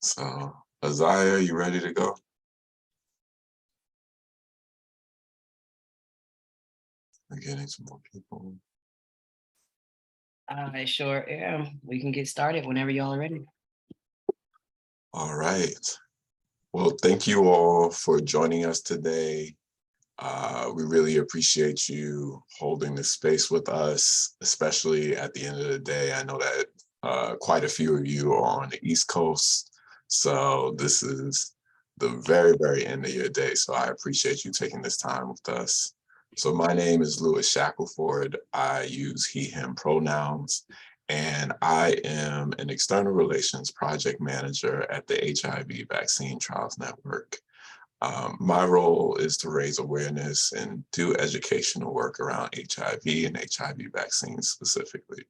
So, Isaiah, you ready to go? We're getting some more people. I sure am. We can get started whenever y'all are ready. All right. Well, thank you all for joining us today. We really appreciate you holding this space with us, especially at the end of the day. I know that quite a few of you are on the East Coast, so this is the very, very end of your day. So I appreciate you taking this time with us. So my name is Louis Shackelford. I use he, him pronouns, and I am an external relations project manager at the HIV Vaccine Trials Network. My role is to raise awareness and do educational work around HIV and HIV vaccines specifically.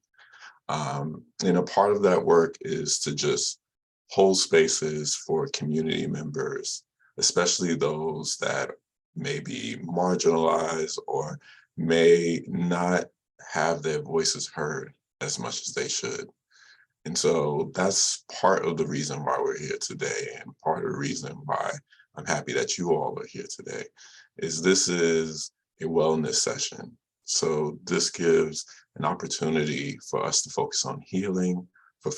And a part of that work is to just hold spaces for community members, especially those that may be marginalized or may not have their voices heard as much as they should. And so that's part of the reason why we're here today, and part of the reason why I'm happy that you all are here today, is this is a wellness session. So this gives an opportunity for us to focus on healing, for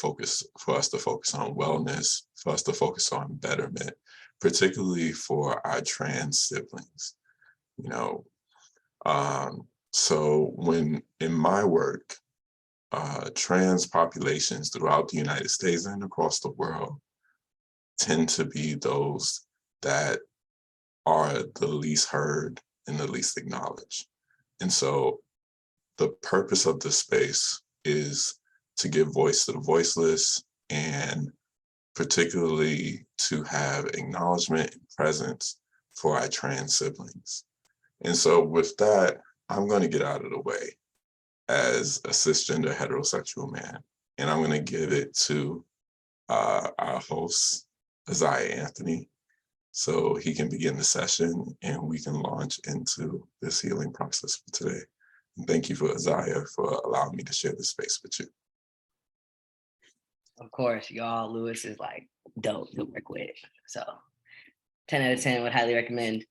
us to focus on wellness, for us to focus on betterment, particularly for our trans siblings. You know, so when in my work, trans populations throughout the United States and across the world tend to be those that are the least heard and the least acknowledged. And so the purpose of this space is to give voice to the voiceless and particularly to have acknowledgement and presence for our trans siblings. And so with that, I'm going to get out of the way as a cisgender heterosexual man. And I'm going to give it to our host, Isaiah Anthony, so he can begin the session and we can launch into this healing process for today. And thank you for Isaiah for allowing me to share this space with you. Of course, y'all, Lewis is like dope to work with. So 10 out of 10 would highly recommend.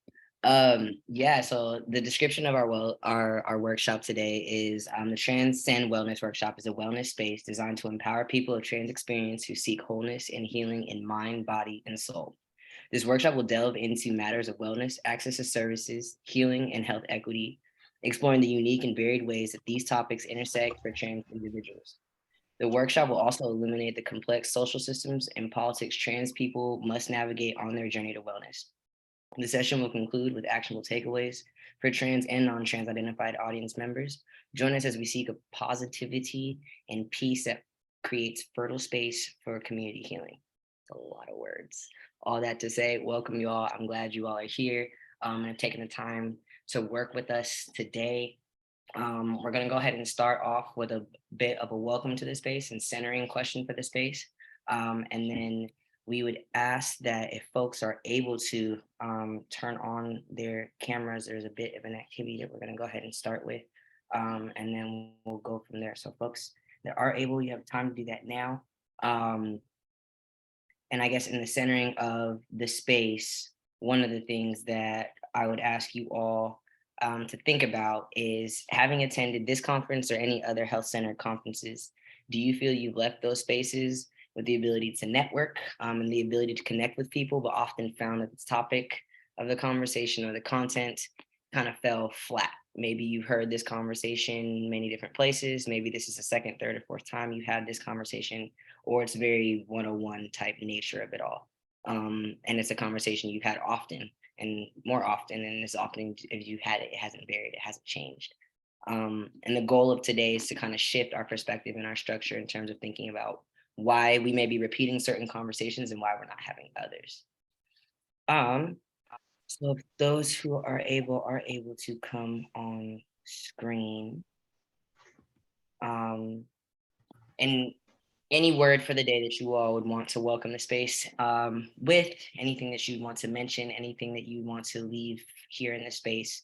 Yeah, so the description of our workshop today is the Transcend Wellness Workshop is a wellness space designed to empower people of trans experience who seek wholeness and healing in mind, body, and soul. This workshop will delve into matters of wellness, access to services, healing, and health equity, exploring the unique and varied ways that these topics intersect for trans individuals. The workshop will also illuminate the complex social systems and politics trans people must navigate on their journey to wellness. The session will conclude with actionable takeaways for trans and non-trans identified audience members. Join us as we seek a positivity and peace that creates fertile space for community healing. It's a lot of words. All that to say, welcome you all. I'm glad you all are here and have taken the time to work with us today. We're going to go ahead and start off with a bit of a welcome to the space and centering question for the space. And then we would ask that if folks are able to turn on their cameras, there's a bit of an activity that we're going to go ahead and start with. And then we'll go from there. So folks that are able, you have time to do that now. And I guess in the centering of the space, one of the things that I would ask you all to think about is, having attended this conference or any other health center conferences, do you feel you've left those spaces with the ability to network and the ability to connect with people, but often found that the topic of the conversation or the content kind of fell flat? Maybe you've heard this conversation many different places. Maybe this is the second, third, or fourth time you've had this conversation, or it's very 101 type nature of it all. And it's a conversation you've had often and more often, and as often as you had it, it hasn't varied, it hasn't changed. And the goal of today is to kind of shift our perspective and our structure in terms of thinking about why we may be repeating certain conversations and why we're not having others. Um, so if those who are able to come on screen, um, and any word for the day that you all would want to welcome the space with, anything that you'd want to mention, anything that you want to leave here in the space.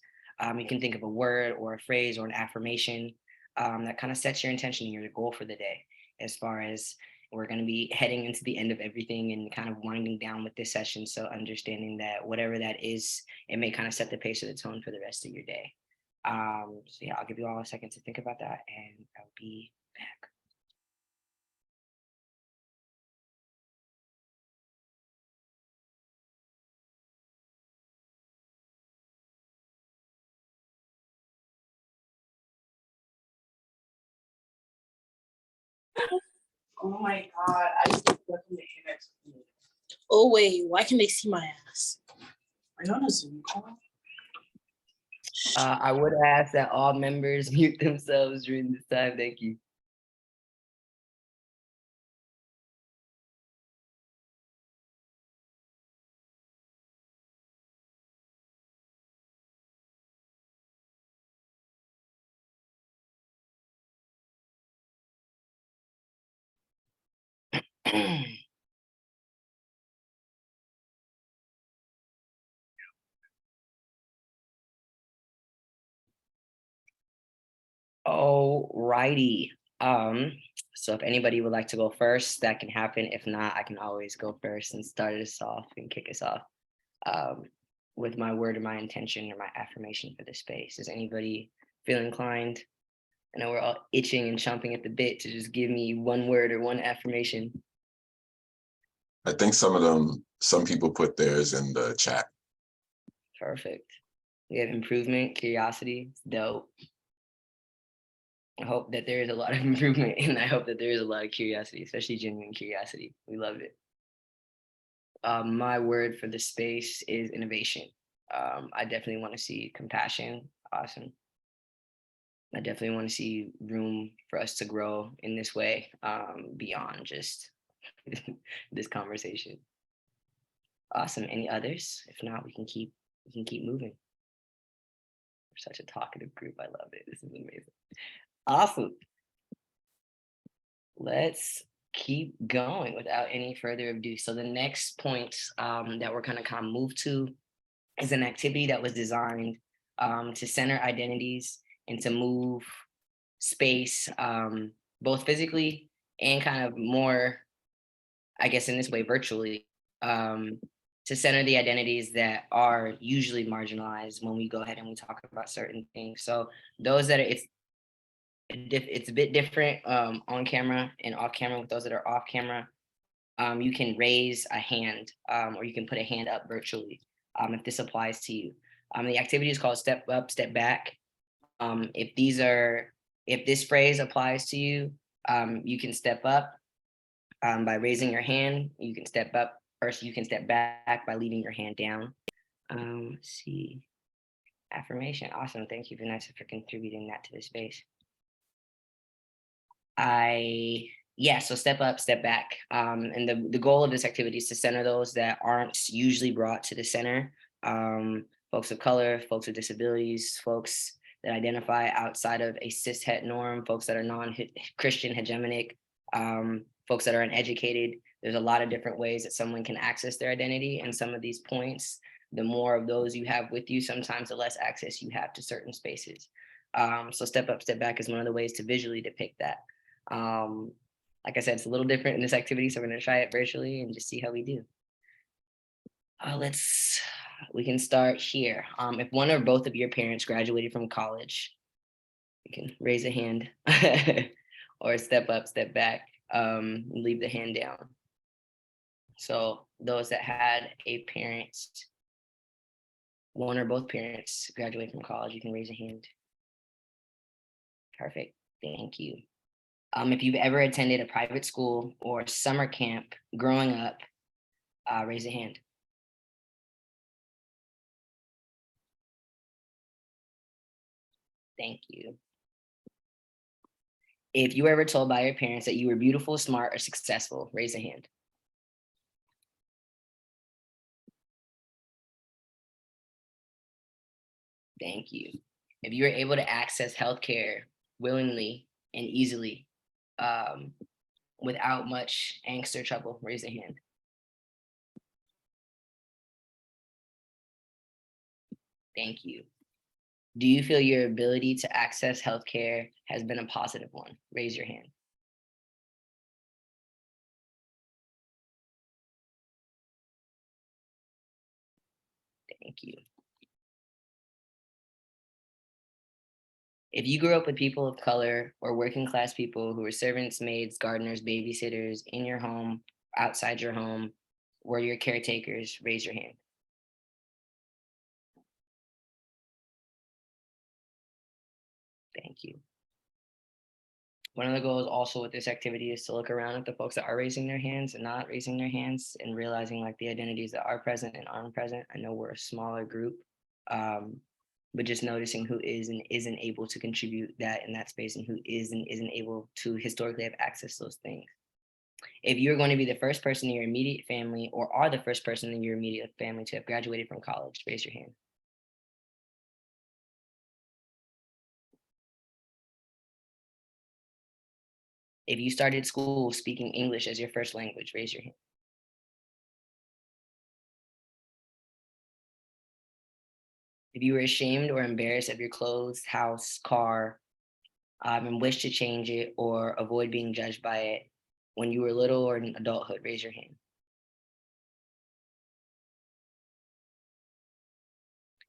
You can think of a word or a phrase or an affirmation that kind of sets your intention and your goal for the day, as far as we're going to be heading into the end of everything and kind of winding down with this session. So understanding that whatever that is, it may kind of set the pace or the tone for the rest of your day. So yeah, I'll give you all a second to think about that, and I'll be back. Oh my God, I used to work in the annex. Oh wait, why can they see my ass? Are you on a Zoom call? I would ask that all members mute themselves during this time. Thank you. Alrighty. So if anybody would like to go first, that can happen. If not, I can always go first and start us off and kick us off um, with my word or my intention or my affirmation for this space. Does anybody feel inclined? I know we're all itching and chomping at the bit to just give me one word or one affirmation. I think some people put theirs in the chat. Perfect. We have improvement, curiosity. It's dope. I hope that there is a lot of improvement, and I hope that there is a lot of curiosity, especially genuine curiosity. We love it. My word for the space is innovation. I definitely want to see compassion. Awesome. I definitely want to see room for us to grow in this way, beyond just this conversation. Awesome. Any others? If not, we can keep moving. We're such a talkative group. I love it. This is amazing. Awesome. Let's keep going without any further ado. So the next point that we're going to kind of move to is an activity that was designed to center identities and to move space, both physically and kind of more, I guess, in this way, virtually, um, to center the identities that are usually marginalized when we go ahead and we talk about certain things. So those that are, it's a bit different on camera and off camera. With those that are off camera, you can raise a hand, or you can put a hand up virtually, if this applies to you. The activity is called step up, step back. If this phrase applies to you, you can step up by raising your hand. You can step up, or you can step back by leaving your hand down. Let's see. Affirmation. Awesome. Thank you, Vanessa, for contributing that to the space. So step up, step back. And the goal of this activity is to center those that aren't usually brought to the center. Folks of color, folks with disabilities, folks that identify outside of a cis het norm, folks that are non-Christian hegemonic, folks that are uneducated. There's a lot of different ways that someone can access their identity. And some of these points, the more of those you have with you, sometimes the less access you have to certain spaces. So step up, step back is one of the ways to visually depict that. Like I said, it's a little different in this activity, so we're going to try it virtually and just see how we do. We can start here. If one or both of your parents graduated from college, you can raise a hand or step up, step back, leave the hand down. So those that had a parent, one or both parents graduate from college, you can raise a hand. Perfect. Thank you. If you've ever attended a private school or summer camp growing up, raise a hand. Thank you. If you were ever told by your parents that you were beautiful, smart, or successful, raise a hand. Thank you. If you were able to access healthcare willingly and easily, without much angst or trouble, raise a hand. Thank you. Do you feel your ability to access healthcare has been a positive one? Raise your hand. Thank you. If you grew up with people of color or working class people who were servants, maids, gardeners, babysitters in your home, outside your home, were your caretakers, raise your hand. Thank you. One of the goals also with this activity is to look around at the folks that are raising their hands and not raising their hands and realizing like the identities that are present and aren't present. I know we're a smaller group, but just noticing who is and isn't able to contribute that in that space and who is and isn't able to historically have access to those things. If you're going to be the first person in your immediate family or are the first person in your immediate family to have graduated from college, raise your hand. If you started school speaking English as your first language, raise your hand. If you were ashamed or embarrassed of your clothes, house, car, and wish to change it or avoid being judged by it when you were little or in adulthood, raise your hand.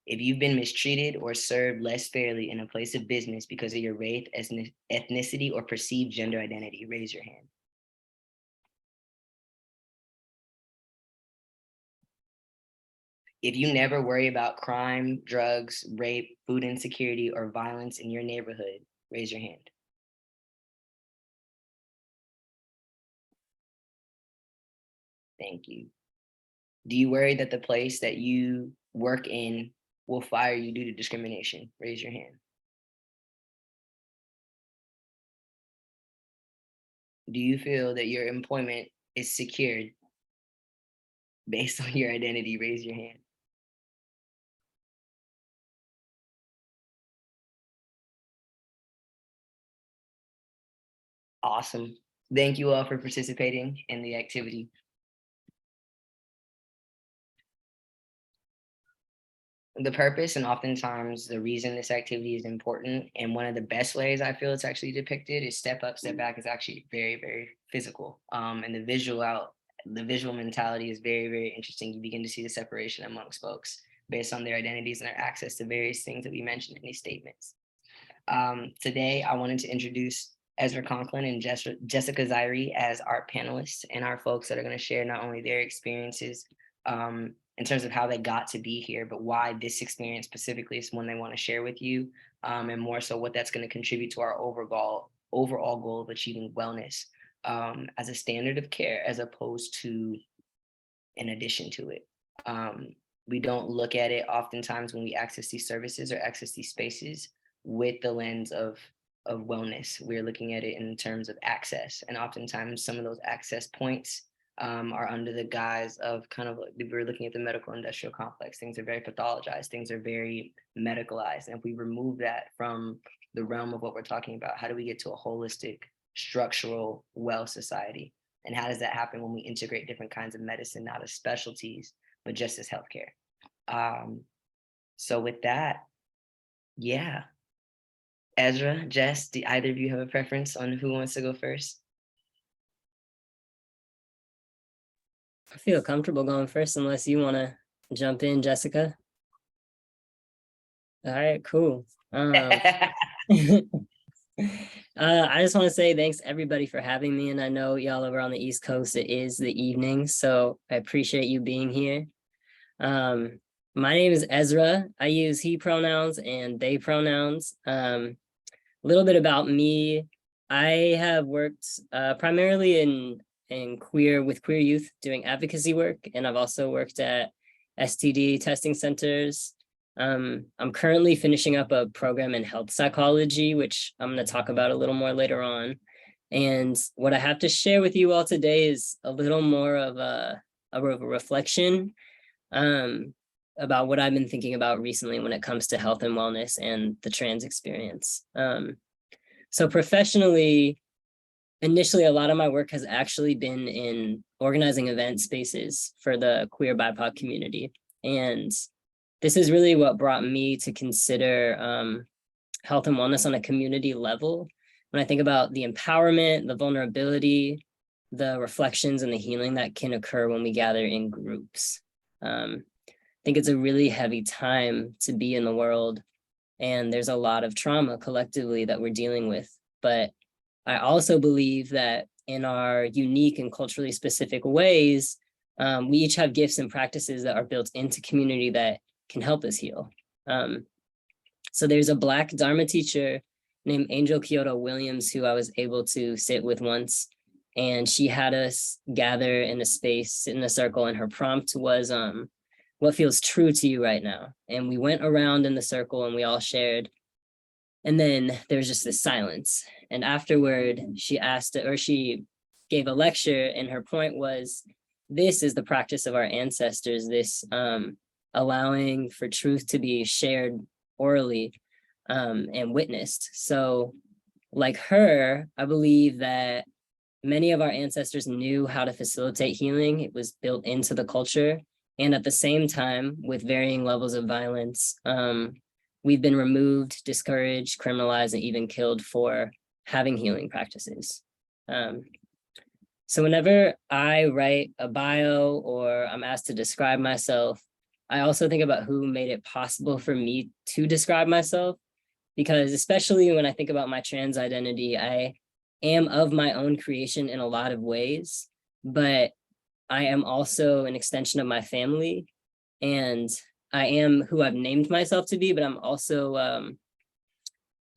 If you've been mistreated or served less fairly in a place of business because of your race, ethnicity, or perceived gender identity, raise your hand. If you never worry about crime, drugs, rape, food insecurity, or violence in your neighborhood, raise your hand. Thank you. Do you worry that the place that you work in will fire you due to discrimination? Raise your hand. Do you feel that your employment is secured based on your identity? Raise your hand. Awesome. Thank you all for participating in the activity. The purpose and oftentimes the reason this activity is important, and one of the best ways I feel it's actually depicted, is step up, step back is actually very, very physical. And the visual mentality is very, very interesting. You begin to see the separation amongst folks based on their identities and their access to various things that we mentioned in these statements. Today, I wanted to introduce Ezra Conklin and Jessica Zairi as our panelists and our folks that are going to share not only their experiences in terms of how they got to be here, but why this experience specifically is one they want to share with you, and more so what that's going to contribute to our overall goal of achieving wellness as a standard of care as opposed to in addition to it. We don't look at it oftentimes when we access these services or access these spaces with the lens of wellness. We're looking at it in terms of access, and oftentimes some of those access points are under the guise of kind of like we're looking at the medical industrial complex. Things are very pathologized, things are very medicalized, and if we remove that from the realm of what we're talking about, how do we get to a holistic, structural, well society? And how does that happen when we integrate different kinds of medicine, not as specialties, but just as healthcare? So with that, yeah. Ezra, Jess, do either of you have a preference on who wants to go first? I feel comfortable going first unless you want to jump in, Jessica. All right, cool. I just want to say thanks everybody for having me. And I know y'all over on the East Coast, it is the evening, so I appreciate you being here. My name is Ezra. I use he pronouns and they pronouns. A little bit about me. I have worked primarily in queer youth doing advocacy work, and I've also worked at STD testing centers. I'm currently finishing up a program in health psychology, which I'm going to talk about a little more later on. And what I have to share with you all today is a little more of a reflection about what I've been thinking about recently when it comes to health and wellness and the trans experience. So professionally, initially, a lot of my work has actually been in organizing event spaces for the queer BIPOC community. And this is really what brought me to consider health and wellness on a community level. When I think about the empowerment, the vulnerability, the reflections and the healing that can occur when we gather in groups. think it's a really heavy time to be in the world. And there's a lot of trauma collectively that we're dealing with. But I also believe that in our unique and culturally specific ways, we each have gifts and practices that are built into community that can help us heal. So there's a Black Dharma teacher named Angel Kyoto Williams who I was able to sit with once. And she had us gather in a space, sit in a circle, and her prompt was, what feels true to you right now? And we went around in the circle and we all shared. And then there's just this silence. And afterward, she gave a lecture, and her point was, this is the practice of our ancestors, this allowing for truth to be shared orally and witnessed. So like her, I believe that many of our ancestors knew how to facilitate healing. It was built into the culture. And at the same time, with varying levels of violence, we've been removed, discouraged, criminalized, and even killed for having healing practices. So whenever I write a bio or I'm asked to describe myself, I also think about who made it possible for me to describe myself, because especially when I think about my trans identity, I am of my own creation in a lot of ways, but I am also an extension of my family, and I am who I've named myself to be, but I'm also,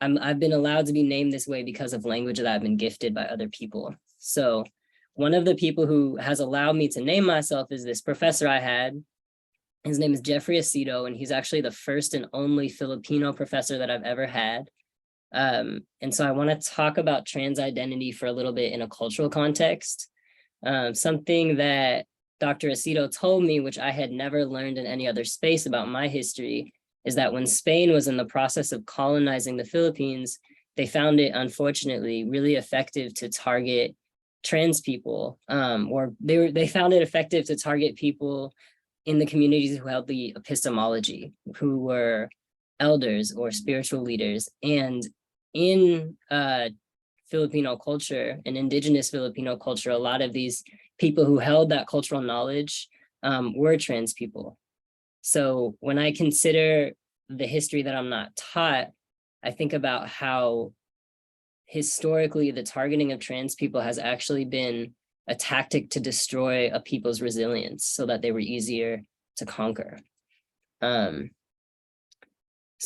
I've been allowed to be named this way because of language that I've been gifted by other people. So one of the people who has allowed me to name myself is this professor I had. His name is Jeffrey Aceto, and he's actually the first and only Filipino professor that I've ever had. And so I want to talk about trans identity for a little bit in a cultural context. Something that Dr. Aceto told me, which I had never learned in any other space about my history, is that when Spain was in the process of colonizing the Philippines, they found it, unfortunately, really effective to target trans people, or they found it effective to target people in the communities who held the epistemology, who were elders or spiritual leaders. And in Filipino culture and indigenous Filipino culture, a lot of these people who held that cultural knowledge were trans people. So when I consider the history that I'm not taught, I think about how historically the targeting of trans people has actually been a tactic to destroy a people's resilience so that they were easier to conquer. So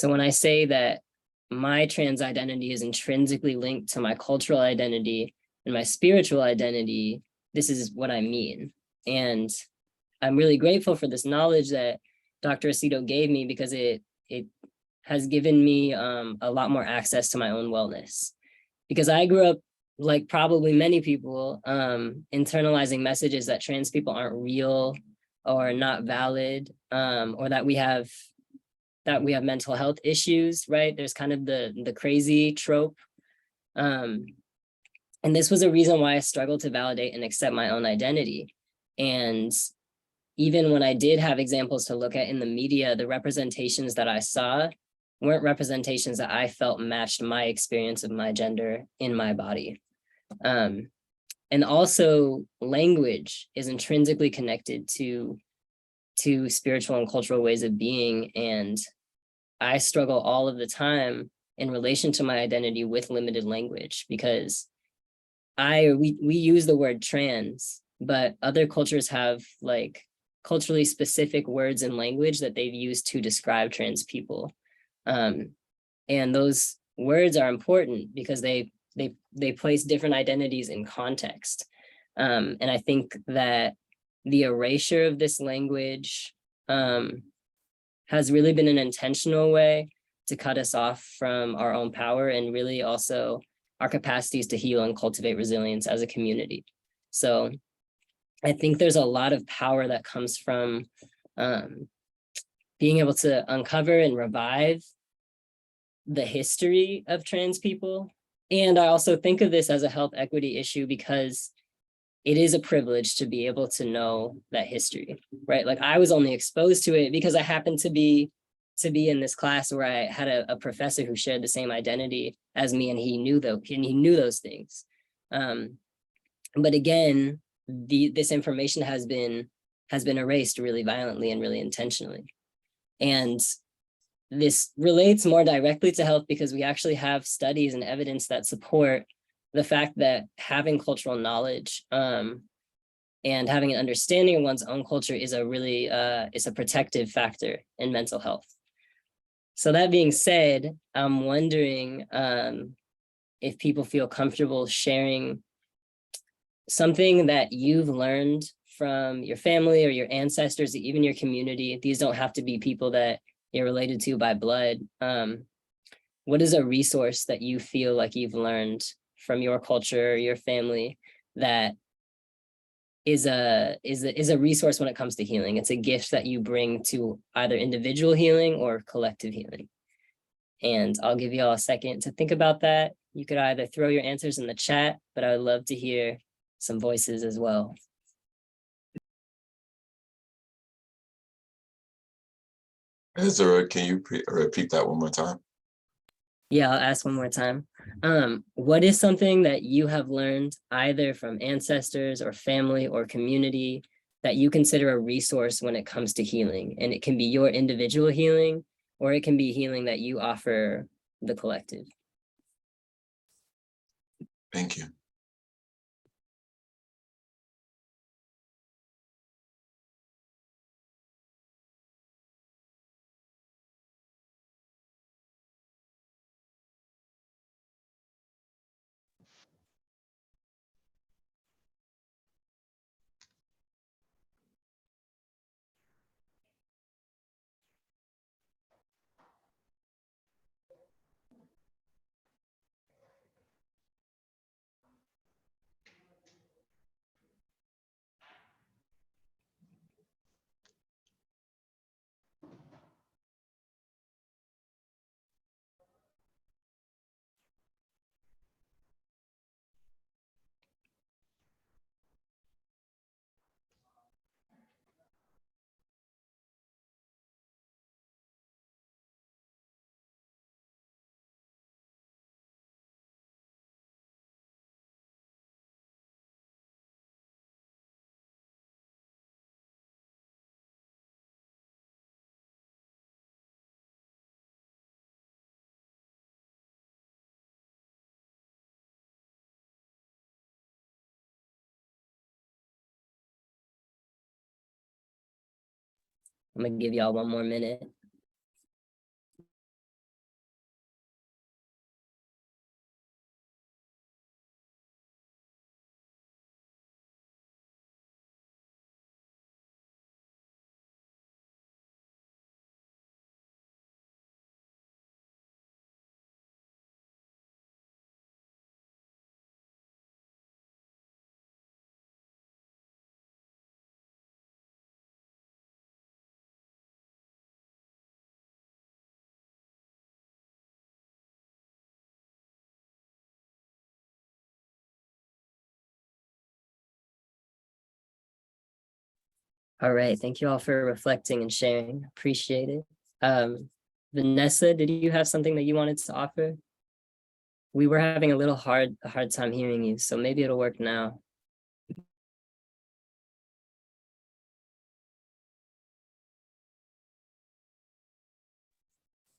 when I say that my trans identity is intrinsically linked to my cultural identity and my spiritual identity, this is what I mean. And I'm really grateful for this knowledge that Dr. Aceto gave me, because it has given me a lot more access to my own wellness. Because I grew up, like probably many people, internalizing messages that trans people aren't real or not valid, or that we have mental health issues, right? There's kind of the crazy trope. And this was a reason why I struggled to validate and accept my own identity. And even when I did have examples to look at in the media, the representations that I saw weren't representations that I felt matched my experience of my gender in my body. And also language is intrinsically connected to spiritual and cultural ways of being. And I struggle all of the time in relation to my identity with limited language, because we use the word trans, but other cultures have like culturally specific words and language that they've used to describe trans people. And those words are important because they place different identities in context. And I think that the erasure of this language has really been an intentional way to cut us off from our own power, and really also our capacities to heal and cultivate resilience as a community. So I think there's a lot of power that comes from being able to uncover and revive the history of trans people. And I also think of this as a health equity issue because it is a privilege to be able to know that history, right? Like I was only exposed to it because I happened to be in this class where I had a professor who shared the same identity as me, and he knew those things. But again, this information has been has been erased really violently and really intentionally. And this relates more directly to health because we actually have studies and evidence that support the fact that having cultural knowledge and having an understanding of one's own culture is a really is a protective factor in mental health. So that being said, I'm wondering if people feel comfortable sharing something that you've learned from your family or your ancestors, even your community. These don't have to be people that you're related to by blood. What is a resource that you feel like you've learned from your culture, your family, that is a resource when it comes to healing? It's a gift that you bring to either individual healing or collective healing. And I'll give you all a second to think about that. You could either throw your answers in the chat, but I would love to hear some voices as well. Ezra, can you repeat that one more time? Yeah, I'll ask one more time. What is something that you have learned either from ancestors or family or community that you consider a resource when it comes to healing? And it can be your individual healing, or it can be healing that you offer the collective. Thank you. I'm gonna give y'all one more minute. All right, thank you all for reflecting and sharing. Appreciate it. Vanessa, did you have something that you wanted to offer? We were having a hard time hearing you, so maybe it'll work now.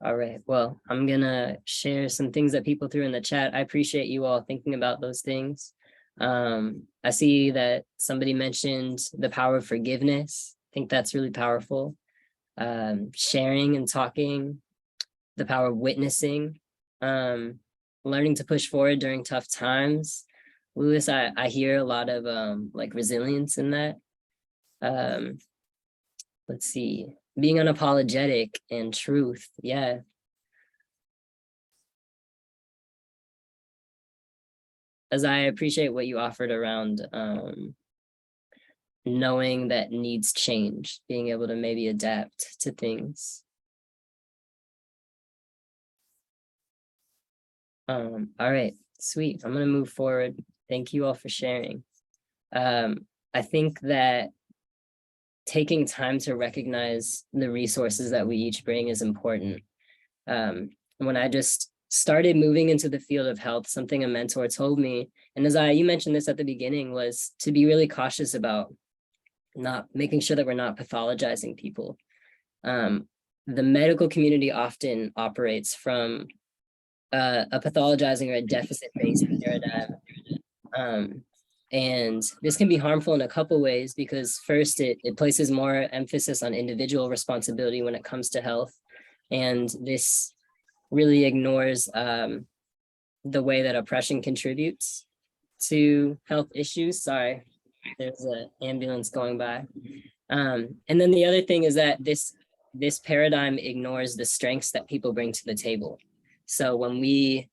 All right, well, I'm gonna share some things that people threw in the chat. I appreciate you all thinking about those things. I see that somebody mentioned the power of forgiveness. I think that's really powerful. Sharing and talking, the power of witnessing, learning to push forward during tough times. Lewis, I hear a lot of like resilience in that. Let's see, being unapologetic and truth. Yeah. As I appreciate what you offered around knowing that needs change, being able to maybe adapt to things. All right, sweet. I'm gonna move forward. Thank you all for sharing. I think that taking time to recognize the resources that we each bring is important. When I just started moving into the field of health, something a mentor told me, and you mentioned this at the beginning, was to be really cautious about not making sure that we're not pathologizing people. The medical community often operates from a pathologizing or a deficit-based paradigm. And this can be harmful in a couple ways, because first, it places more emphasis on individual responsibility when it comes to health. And this really ignores the way that oppression contributes to health issues. Sorry, there's an ambulance going by. And then the other thing is that this paradigm ignores the strengths that people bring to the table. So when we,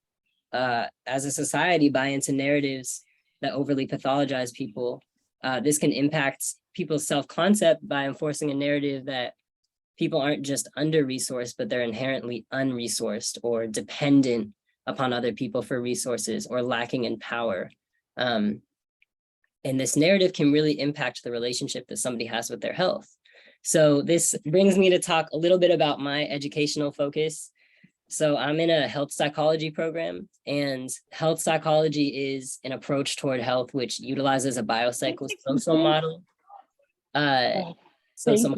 as a society, buy into narratives that overly pathologize people, this can impact people's self-concept by enforcing a narrative that people aren't just under-resourced, but they're inherently unresourced or dependent upon other people for resources or lacking in power. And this narrative can really impact the relationship that somebody has with their health. So this brings me to talk a little bit about my educational focus. So I'm in a health psychology program, and health psychology is an approach toward health which utilizes a biopsychosocial model. So some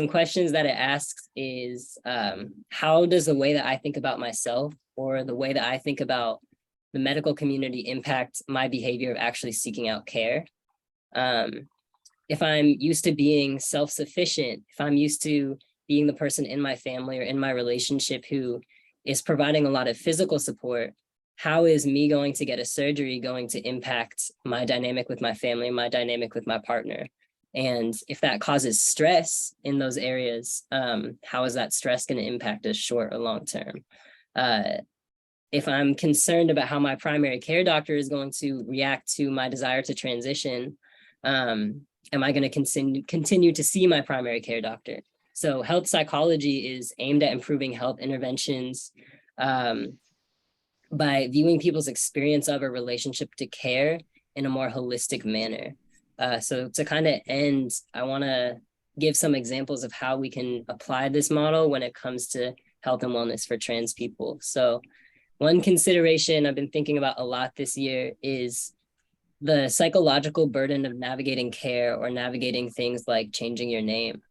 questions that it asks is, how does the way that I think about myself or the way that I think about the medical community impact my behavior of actually seeking out care? If I'm used to being self-sufficient, if I'm used to being the person in my family or in my relationship who is providing a lot of physical support, how is me going to get a surgery going to impact my dynamic with my family, my dynamic with my partner? And if that causes stress in those areas, how is that stress going to impact us short or long term? If I'm concerned about how my primary care doctor is going to react to my desire to transition, am I going to continue to see my primary care doctor? So health psychology is aimed at improving health interventions by viewing people's experience of a relationship to care in a more holistic manner. So to kind of end, I want to give some examples of how we can apply this model when it comes to health and wellness for trans people. So one consideration I've been thinking about a lot this year is the psychological burden of navigating care or navigating things like changing your name.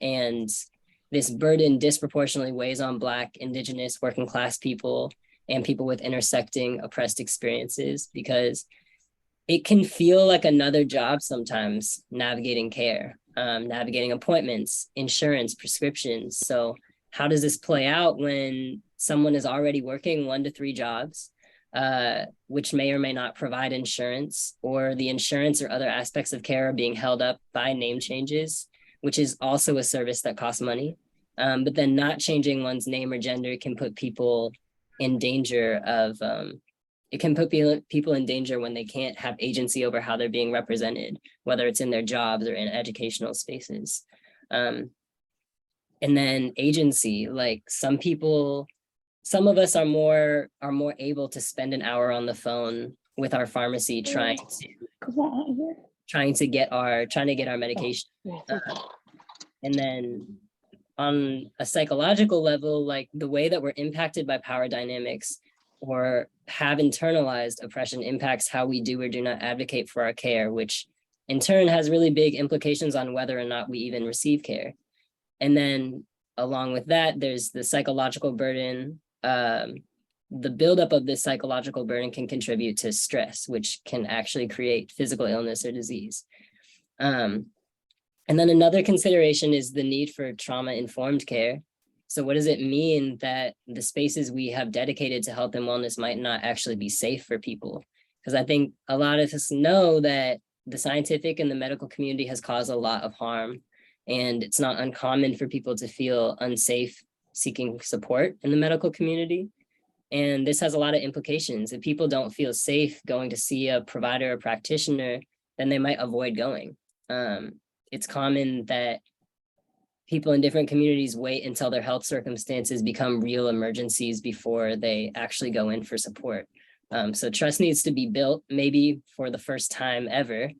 And this burden disproportionately weighs on Black, Indigenous, working class people, and people with intersecting oppressed experiences, because it can feel like another job sometimes, navigating care, navigating appointments, insurance, prescriptions. So how does this play out when someone is already working 1 to 3 jobs, which may or may not provide insurance, or the insurance or other aspects of care are being held up by name changes, which is also a service that costs money. But then not changing one's name or gender can put people in danger of, it can put people in danger when they can't have agency over how they're being represented, whether it's in their jobs or in educational spaces. And then agency, like some of us are more able to spend an hour on the phone with our pharmacy trying to get our medication. And then on a psychological level, like the way that we're impacted by power dynamics or have internalized oppression impacts how we do or do not advocate for our care, which in turn has really big implications on whether or not we even receive care. And then along with that, there's the psychological burden. The buildup of this psychological burden can contribute to stress, which can actually create physical illness or disease. And then another consideration is the need for trauma-informed care. So what does it mean that the spaces we have dedicated to health and wellness might not actually be safe for people? Because I think a lot of us know that the scientific and the medical community has caused a lot of harm, and it's not uncommon for people to feel unsafe seeking support in the medical community. And this has a lot of implications. If people don't feel safe going to see a provider or practitioner, then they might avoid going. It's common that people in different communities wait until their health circumstances become real emergencies before they actually go in for support. So trust needs to be built, maybe for the first time ever.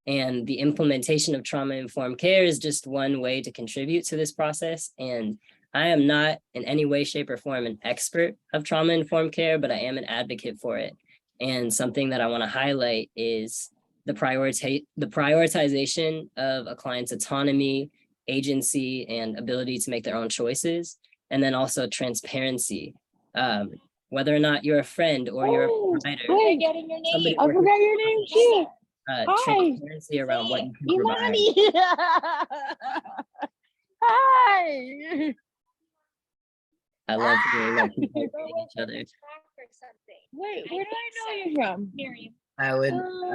And the implementation of trauma-informed care is just one way to contribute to this process. And I am not in any way, shape, or form an expert of trauma-informed care, but I am an advocate for it. And something that I want to highlight is the prioritization of a client's autonomy, agency, and ability to make their own choices. And then also transparency. Whether or not you're a friend or you're a provider, Hey, getting your name. somebody I working forgot your name too. Hi. transparency around what you can provide. Imani. Hi. I love hearing that people are greeting each other. Wait, where do I know you from? I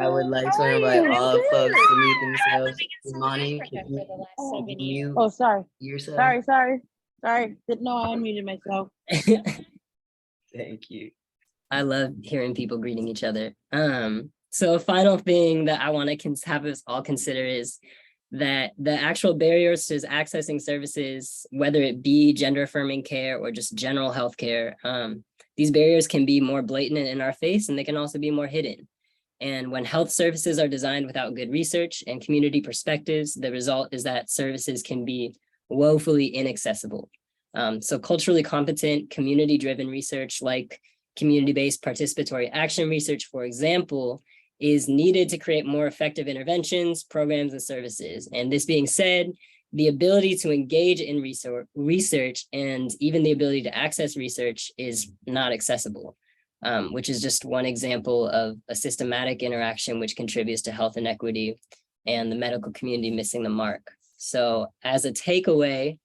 would like to invite all folks to meet themselves. Imani, if you mute Oh, sorry. yourself. Sorry. Didn't know I unmuted myself. Thank you. I love hearing people greeting each other. So a final thing that I want to have us all consider is that the actual barriers to accessing services, whether it be gender affirming care or just general health care, these barriers can be more blatant in our face, and they can also be more hidden. And when health services are designed without good research and community perspectives, the result is that services can be woefully inaccessible. So culturally competent, community-driven research like community-based participatory action research, for example, is needed to create more effective interventions, programs, and services. And this being said, the ability to engage in research and even the ability to access research is not accessible, which is just one example of a systematic interaction which contributes to health inequity and the medical community missing the mark. So as a takeaway,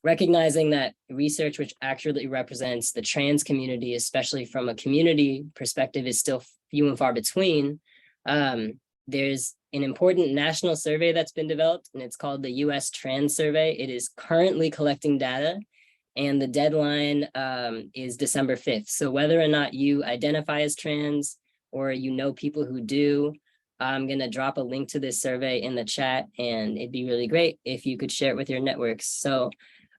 recognizing that research which accurately represents the trans community, especially from a community perspective, is still few and far between. There's an important national survey that's been developed, and it's called the US Trans Survey. It is currently collecting data, and the deadline is December 5th. So whether or not you identify as trans or you know people who do, I'm going to drop a link to this survey in the chat, and it'd be really great if you could share it with your networks. So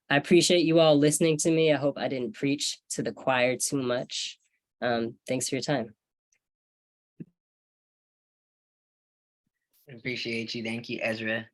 I appreciate you all listening to me. I hope I didn't preach to the choir too much. Thanks for your time. Appreciate you. Thank you, Ezra.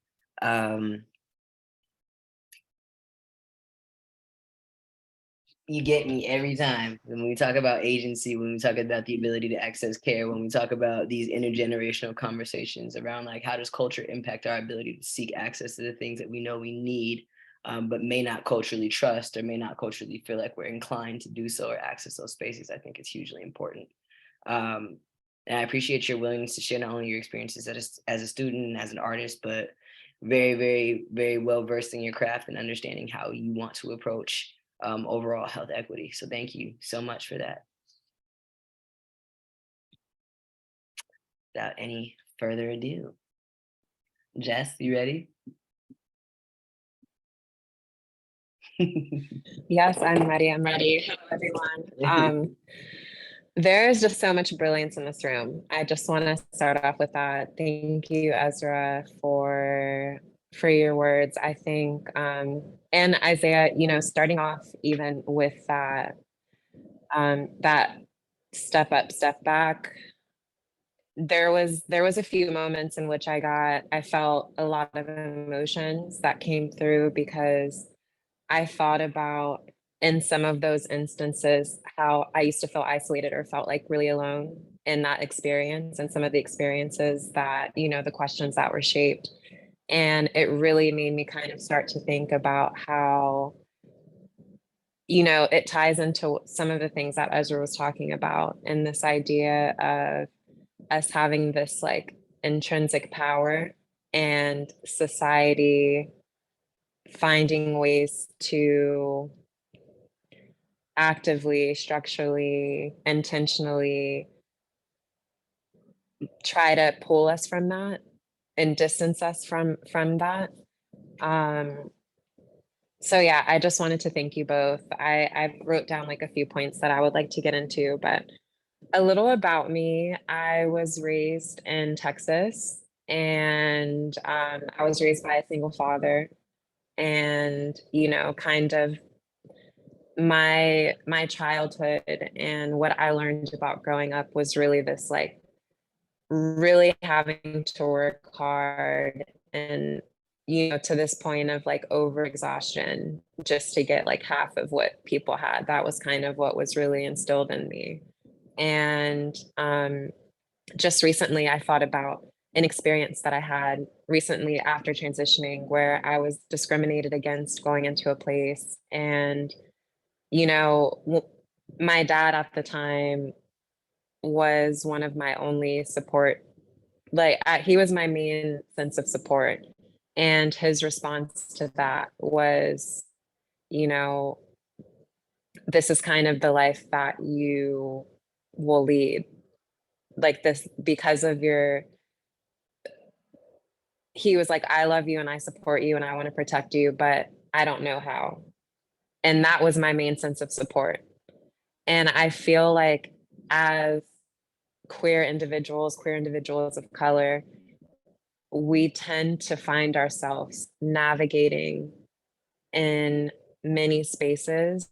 You get me every time when we talk about agency, when we talk about the ability to access care, when we talk about these intergenerational conversations around like how does culture impact our ability to seek access to the things that we know we need, but may not culturally trust or may not culturally feel like we're inclined to do so or access those spaces. I think it's hugely important. And I appreciate your willingness to share not only your experiences as a student and as an artist, but very, very, very well versed in your craft and understanding how you want to approach overall health equity. So thank you so much for that. Without any further ado, Jess, you ready? Yes, I'm ready. Hello, everyone. There's just so much brilliance in this room. I just want to start off with that. Thank you, Ezra, for your words. I think, and Isaiah, starting off even with that, that step up, step back. There was a few moments in which I felt a lot of emotions that came through because I thought about in some of those instances how I used to feel isolated or felt like really alone in that experience and some of the experiences that, the questions that were shaped. And it really made me kind of start to think about how, it ties into some of the things that Ezra was talking about, and this idea of us having this like intrinsic power and society finding ways to actively, structurally, intentionally try to pull us from that and distance us from that. So yeah, I just wanted to thank you both. I wrote down like a few points that I would like to get into, but a little about me. I was raised in Texas, and I was raised by a single father. And, kind of my childhood and what I learned about growing up was really this, like, really having to work hard and, to this point of like over exhaustion just to get like half of what people had. That was kind of what was really instilled in me. And just recently I thought about an experience that I had recently after transitioning where I was discriminated against going into a place. And, you know, my dad at the time was one of my only support. Like, he was my main sense of support. And his response to that was, you know, this is kind of the life that you will lead. Like this, because of your, he was like, I love you and I support you and I want to protect you, but I don't know how. And that was my main sense of support. And I feel like as queer individuals of color, we tend to find ourselves navigating in many spaces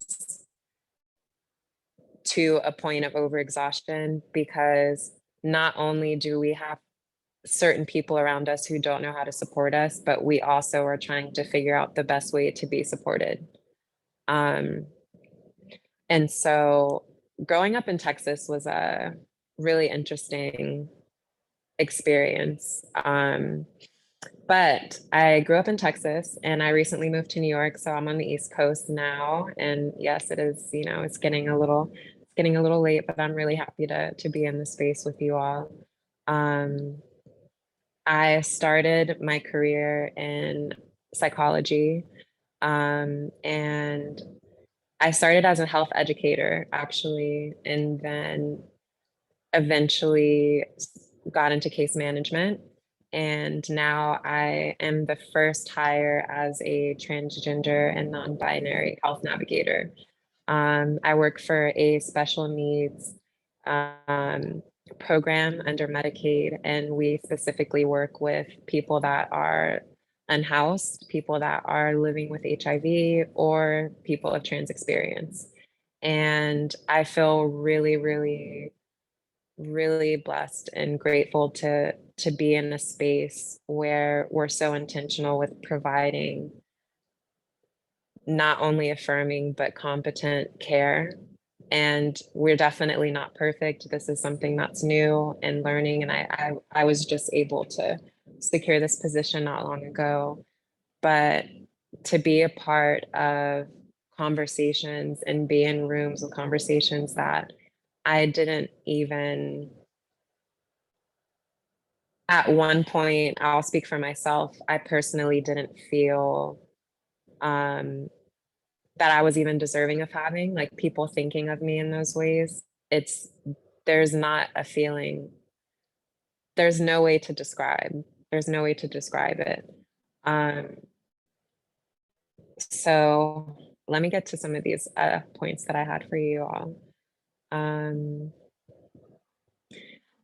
to a point of overexhaustion, because not only do we have certain people around us who don't know how to support us, but we also are trying to figure out the best way to be supported. And so growing up in Texas was a really interesting experience. But I grew up in Texas and I recently moved to New York, so I'm on the East Coast now. And yes, it is, you know, it's getting a little late, but I'm really happy to be in the space with you all. Um, I started my career in psychology, and I started as a health educator actually, and then eventually got into case management. And now I am the first hire as a transgender and non-binary health navigator. I work for a special needs program under Medicaid, and we specifically work with people that are unhoused, people that are living with HIV, or people of trans experience. And I feel really, really, really blessed and grateful to be in a space where we're so intentional with providing not only affirming but competent care. And we're definitely not perfect. This is something that's new and learning. And I was just able to secure this position not long ago. But to be a part of conversations and be in rooms with conversations that I didn't even, at one point, I'll speak for myself, I personally didn't feel um, that I was even deserving of having, like people thinking of me in those ways. It's, there's not a feeling, there's no way to describe, there's no way to describe it. Um, so let me get to some of these points that I had for you all. Um,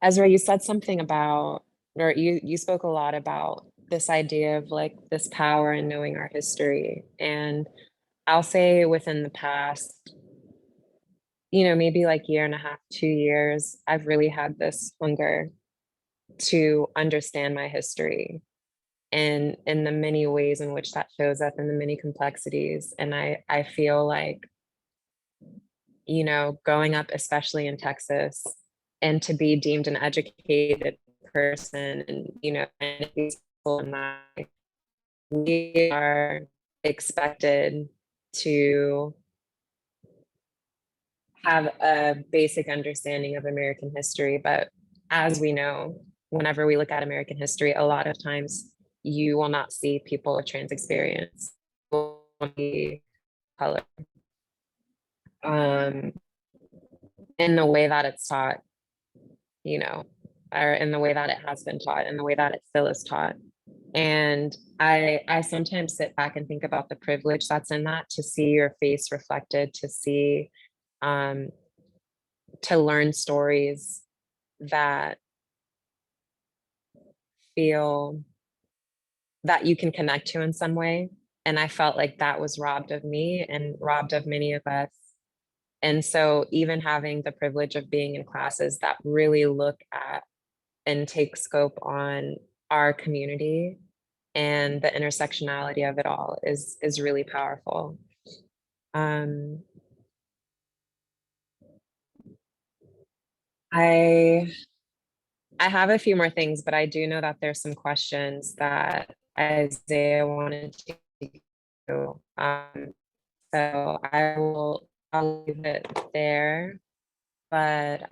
Ezra, you said something about, or you spoke a lot about this idea of like this power and knowing our history. And I'll say within the past, you know, maybe like year and a half, 2 years, I've really had this hunger to understand my history and in the many ways in which that shows up in the many complexities. And I feel like, you know, growing up, especially in Texas, and to be deemed an educated person and, you know, and these people in my, we are expected to have a basic understanding of American history. But as we know, whenever we look at American history, a lot of times you will not see people of trans experience, color, in the way that it's taught, you know, or in the way that it has been taught, in the way that it still is taught. And I sometimes sit back and think about the privilege that's in that, to see your face reflected, to see, to learn stories that feel that you can connect to in some way. And I felt like that was robbed of me and robbed of many of us. And so even having the privilege of being in classes that really look at and take scope on our community and the intersectionality of it all is really powerful. I I have a few more things, but I do know that there's some questions that Isaiah wanted to do. So I'll leave it there. But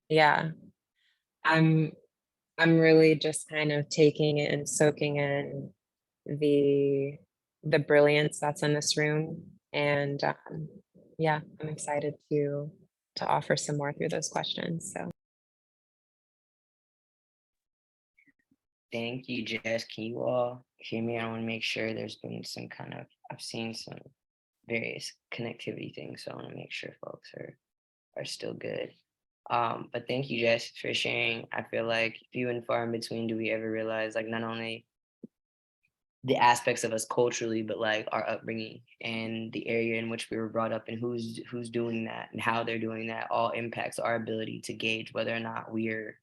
yeah, I'm really just kind of taking it and soaking in the brilliance that's in this room. And yeah, I'm excited to offer some more through those questions. So Thank you, Jess. Can you all hear me? I want to make sure there's been some kind of, I've seen some various connectivity things, so I want to make sure folks are still good. But thank you, Jess, for sharing. I feel like few and far in between do we ever realize, like, not only the aspects of us culturally, but like our upbringing and the area in which we were brought up and who's doing that and how they're doing that all impacts our ability to gauge whether or not we're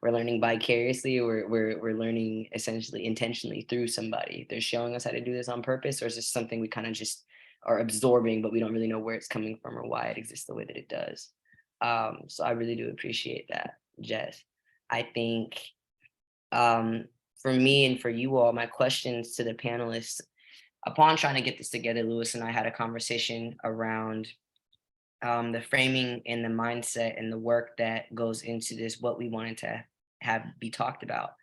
we're learning vicariously, or we're learning essentially intentionally through somebody. If they're showing us how to do this on purpose, or is this something we kind of just are absorbing, but we don't really know where it's coming from or why it exists the way that it does. So I really do appreciate that, Jess. I think for me and for you all, my questions to the panelists, upon trying to get this together, Lewis and I had a conversation around the framing and the mindset and the work that goes into this, what we wanted to have be talked about.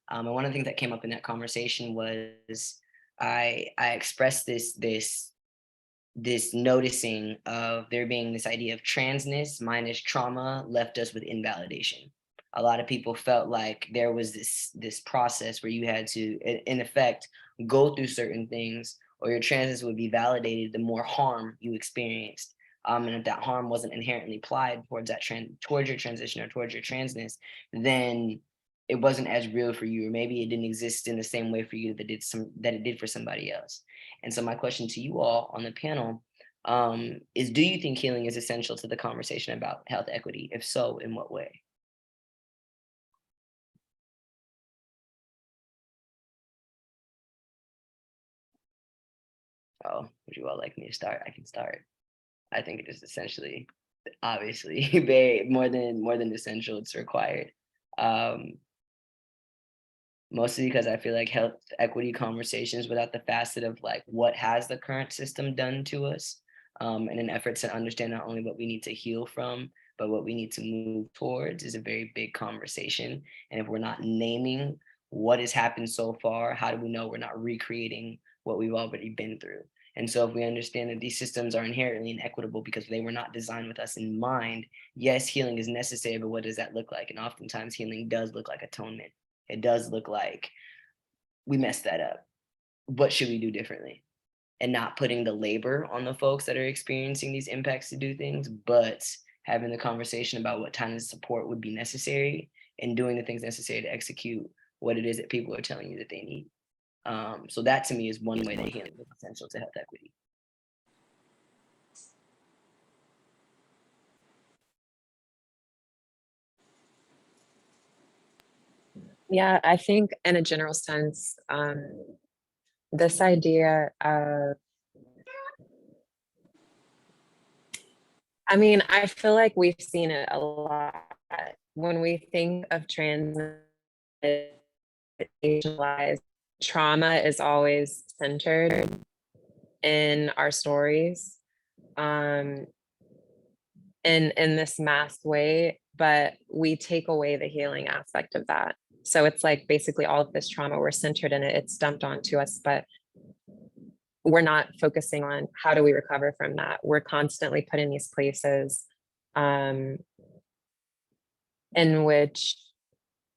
And one of the things that came up in that conversation was I expressed this noticing of there being this idea of transness minus trauma left us with invalidation. A lot of people felt like there was this process where you had to, in effect, go through certain things, or your transness would be validated the more harm you experienced. And if that harm wasn't inherently applied towards towards your transition or towards your transness, then it wasn't as real for you, or maybe it didn't exist in the same way for you that it did for somebody else. And so my question to you all on the panel is, do you think healing is essential to the conversation about health equity? If so, in what way? Oh, would you all like me to start? I can start. I think it is essentially, obviously, very more than essential. It's required. Mostly because I feel like health equity conversations without the facet of like what has the current system done to us, in an effort to understand not only what we need to heal from, but what we need to move towards, is a very big conversation. And if we're not naming what has happened so far, how do we know we're not recreating what we've already been through? And so if we understand that these systems are inherently inequitable because they were not designed with us in mind, yes, healing is necessary, but what does that look like? And oftentimes healing does look like atonement. It does look like we messed that up. What should we do differently? And not putting the labor on the folks that are experiencing these impacts to do things, but having the conversation about what kind of support would be necessary and doing the things necessary to execute what it is that people are telling you that they need. So that to me is one way that healing is essential to health equity. yeah, I think in a general sense, this idea of, I mean, I feel like we've seen it a lot when we think of trans trauma is always centered in our stories, in this masked way, but we take away the healing aspect of that. So it's like basically all of this trauma, we're centered in it, it's dumped onto us, but we're not focusing on how do we recover from that. We're constantly put in these places in which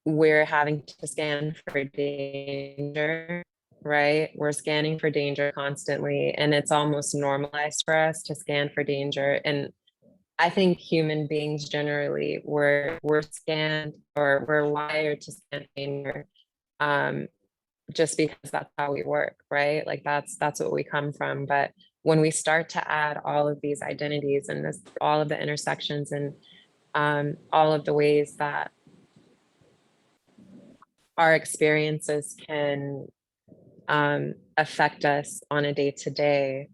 we're having to scan for danger, right? We're scanning for danger constantly, and it's almost normalized for us to scan for danger. And I think human beings generally, we're scanned, or we're wired to scan danger, just because that's how we work, right? Like that's what we come from. But when we start to add all of these identities and this, all of the intersections and all of the ways that our experiences can affect us on a day-to-day,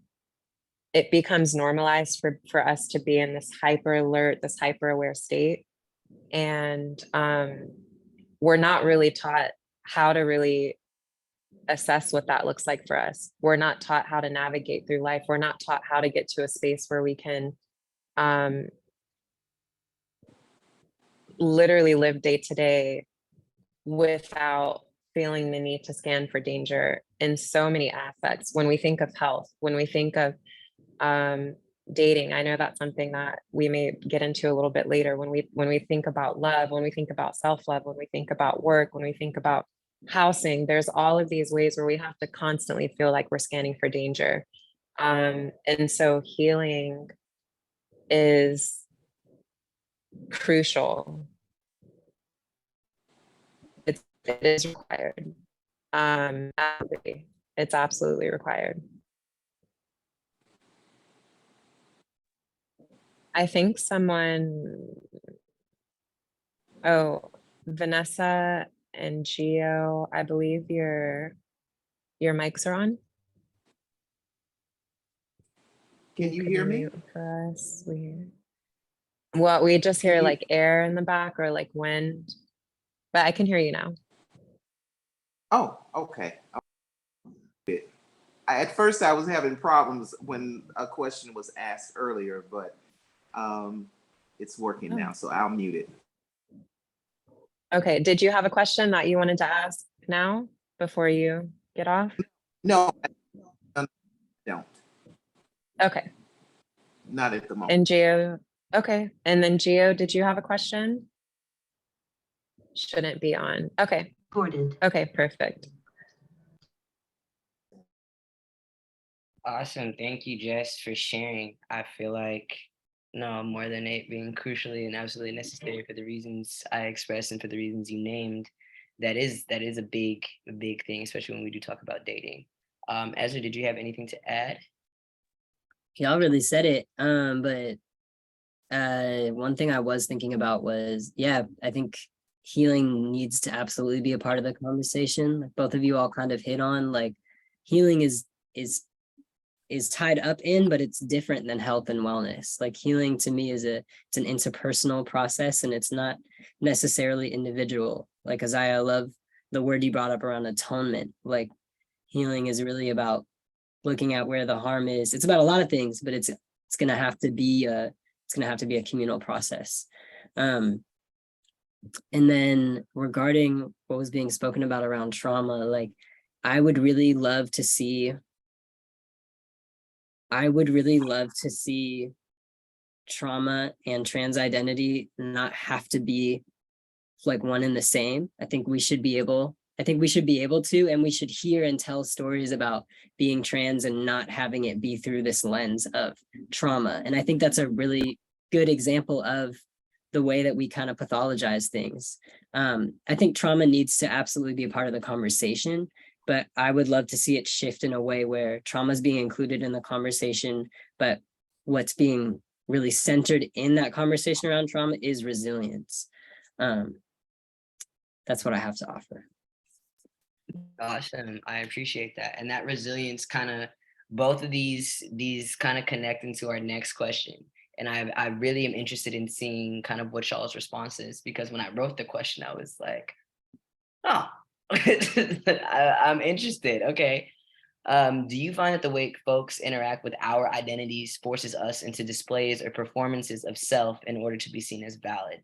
it becomes normalized for us to be in this hyper alert, this hyper aware state. And we're not really taught how to really assess what that looks like for us. We're not taught how to navigate through life. We're not taught how to get to a space where we can literally live day to day without feeling the need to scan for danger in so many aspects. When we think of health, when we think of dating, I know that's something that we may get into a little bit later. When we think about love, when we think about self-love, when we think about work, when we think about housing, there's all of these ways where we have to constantly feel like we're scanning for danger. And so healing is crucial. It is required. Absolutely. It's absolutely required. I think Vanessa and Gio, I believe your mics are on. Can you hear me? For us, we just hear like air in the back or like wind, but I can hear you now. Oh, okay. At first I was having problems when a question was asked earlier, but it's working now, so I'll mute it. Okay, did you have a question that you wanted to ask now before you get off? No, I don't. Okay. Not at the moment. And Gio, okay. And then Gio, did you have a question? Shouldn't be on. Okay. Recorded. Okay, perfect. Awesome. Thank you, Jess, for sharing. I feel like no more than it being crucially and absolutely necessary for the reasons I expressed and for the reasons you named. That is a big thing, especially when we do talk about dating. Ezra, did you have anything to add? Y'all really said it. But one thing I was thinking about was, yeah, I think healing needs to absolutely be a part of the conversation. Like both of you all kind of hit on, like healing is tied up in, but it's different than health and wellness. Like healing to me it's an interpersonal process, and it's not necessarily individual. Like Isaiah, I love the word you brought up around atonement. Like healing is really about looking at where the harm is. It's about a lot of things, but it's gonna have to be a communal process. And then regarding what was being spoken about around trauma, like I would really love to see trauma and trans identity not have to be like one and the same. I think we should be able to, and we should hear and tell stories about being trans and not having it be through this lens of trauma. And I think that's a really good example of the way that we kind of pathologize things. I think trauma needs to absolutely be a part of the conversation, but I would love to see it shift in a way where trauma is being included in the conversation, but what's being really centered in that conversation around trauma is resilience. That's what I have to offer. Awesome. I appreciate that. And that resilience kind of, both of these kind of connect into our next question. And I really am interested in seeing kind of what y'all's response is, because when I wrote the question, I was like, oh, I'm interested. Okay. Do you find that the way folks interact with our identities forces us into displays or performances of self in order to be seen as valid?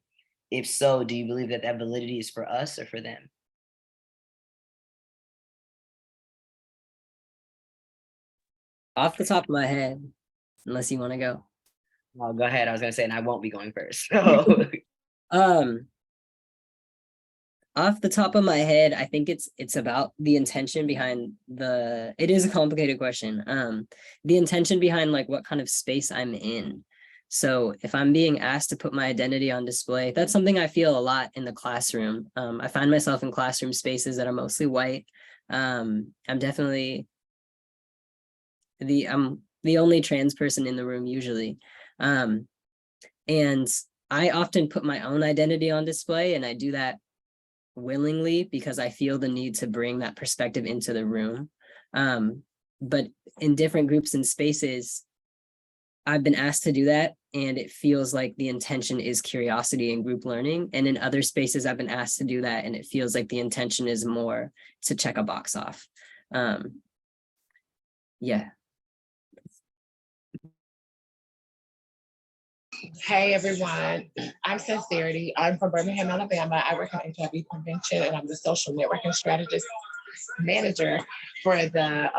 If so, do you believe that that validity is for us or for them? Off the top of my head, unless you want to go. Well, go ahead. I was gonna say, and I won't be going first. So. Off the top of my head, I think it's about the intention behind it is a complicated question. The intention behind like what kind of space I'm in. So if I'm being asked to put my identity on display, that's something I feel a lot in the classroom. I find myself in classroom spaces that are mostly white. I'm definitely I'm the only trans person in the room usually. And I often put my own identity on display, and I do that willingly because I feel the need to bring that perspective into the room. But in different groups and spaces, I've been asked to do that, and it feels like the intention is curiosity and group learning. And in other spaces, I've been asked to do that, and it feels like the intention is more to check a box off. Yeah. Hey everyone, I'm Sincerity. I'm from Birmingham, Alabama. I work in HIV prevention and I'm the social networking strategist manager for the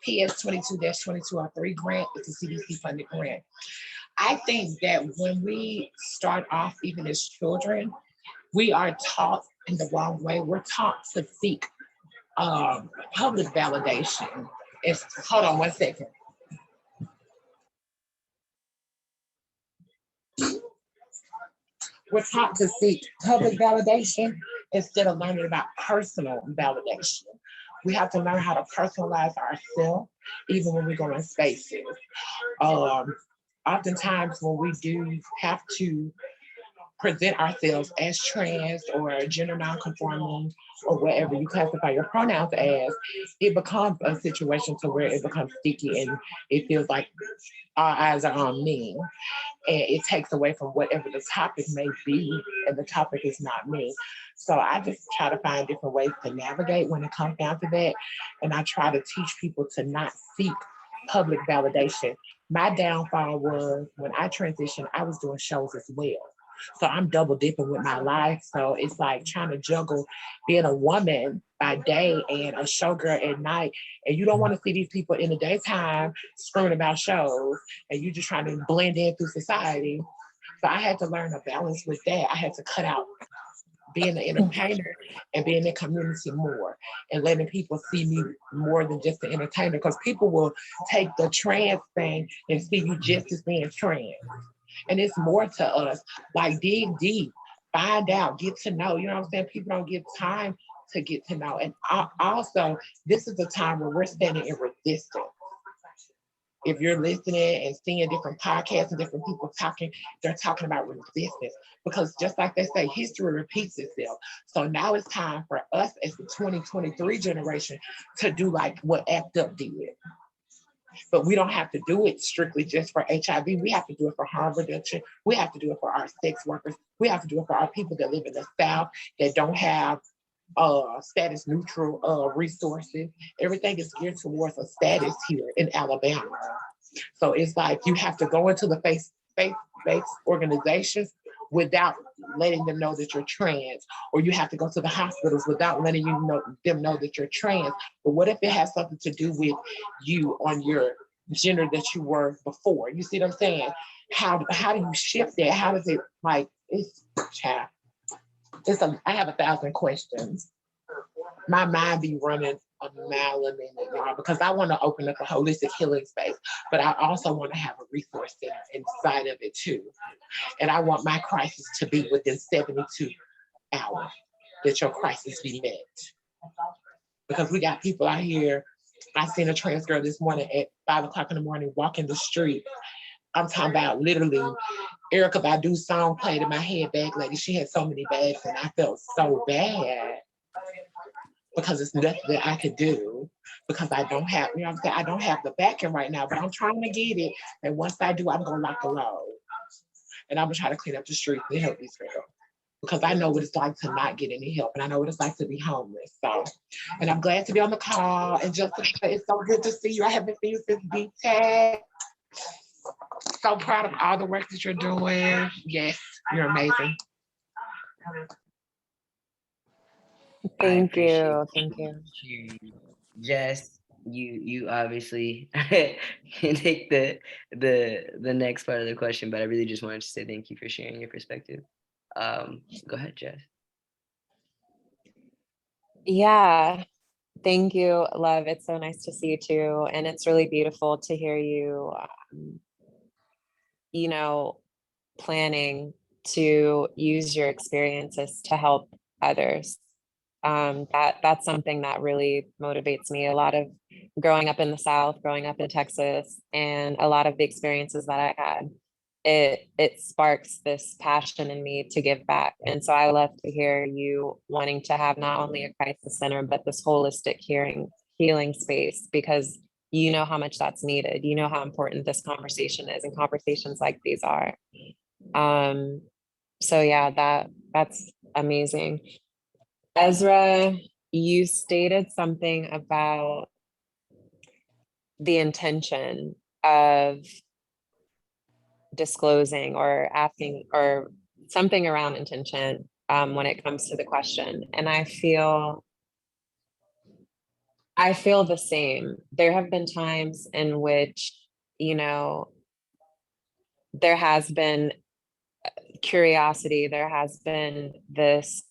PS 22-2203 grant. It's a CDC funded grant. I think that when we start off, even as children, we are taught in the wrong way. We're taught to seek public validation. Hold on one second. We're taught to seek public validation instead of learning about personal validation. We have to learn how to personalize ourselves, even when we go in spaces. Oftentimes when we do have to present ourselves as trans or gender nonconforming or whatever you classify your pronouns as, it becomes a situation to where it becomes sticky and it feels like our eyes are on me. And it takes away from whatever the topic may be, and the topic is not me. So I just try to find different ways to navigate when it comes down to that. And I try to teach people to not seek public validation. My downfall was when I transitioned, I was doing shows as well. So I'm double dipping with my life. So it's like trying to juggle being a woman by day and a showgirl at night. And you don't want to see these people in the daytime screaming about shows and you just trying to blend in through society. So I had to learn a balance with that. I had to cut out being an entertainer and being in the community more and letting people see me more than just an entertainer, because people will take the trans thing and see you just as being trans. And it's more to us, like dig deep, find out, get to know, you know what I'm saying? People don't get time to get to know. And also, this is a time where we're standing in resistance. If you're listening and seeing different podcasts and different people talking, they're talking about resistance, because just like they say, history repeats itself. So now it's time for us as the 2023 generation to do like what ACT UP did. But we don't have to do it strictly just for HIV. We have to do it for harm reduction. We have to do it for our sex workers. We have to do it for our people that live in the South that don't have status neutral resources. Everything is geared towards a status here in Alabama. So it's like you have to go into the faith-based organizations without letting them know that you're trans, or you have to go to the hospitals without letting them know that you're trans. But what if it has something to do with you on your gender that you were before? You see what I'm saying? How do you shift that? How does it, like, I have 1,000 questions. My mind be running a mile a minute, y'all, because I want to open up a holistic healing space, but I also want to have a resource center inside of it too. And I want my crisis to be within 72 hours, that your crisis be met. Because we got people out here. I seen a trans girl this morning at 5 o'clock in the morning walking the street. I'm talking about literally Erykah Badu's song played in my head, Bag Lady. She had so many bags and I felt so bad because it's nothing that I could do, because I don't have, you know what I'm saying? I don't have the backing right now, but I'm trying to get it. And once I do, I'm gonna lock the load. And I'm gonna try to clean up the streets and help these girls, because I know what it's like to not get any help, and I know what it's like to be homeless. So, and I'm glad to be on the call. And Jessica, it's so good to see you. I haven't seen you since BTAG. So proud of all the work that you're doing. Yes, you're amazing. Thank you. Thank you. Jess, you obviously can take the next part of the question, but I really just wanted to say thank you for sharing your perspective. Go ahead, Jess. Yeah. Thank you, love. It's so nice to see you too. And it's really beautiful to hear you, planning to use your experiences to help others. That's something that really motivates me. A lot of growing up in the South, growing up in Texas, and a lot of the experiences that I had, it sparks this passion in me to give back. And so I love to hear you wanting to have not only a crisis center, but this holistic healing space, because you know how much that's needed. You know how important this conversation is and conversations like these are. So yeah, that's amazing. Ezra, you stated something about the intention of disclosing or asking or something around intention when it comes to the question. And I feel the same. There have been times in which, you know, there has been curiosity, there has been this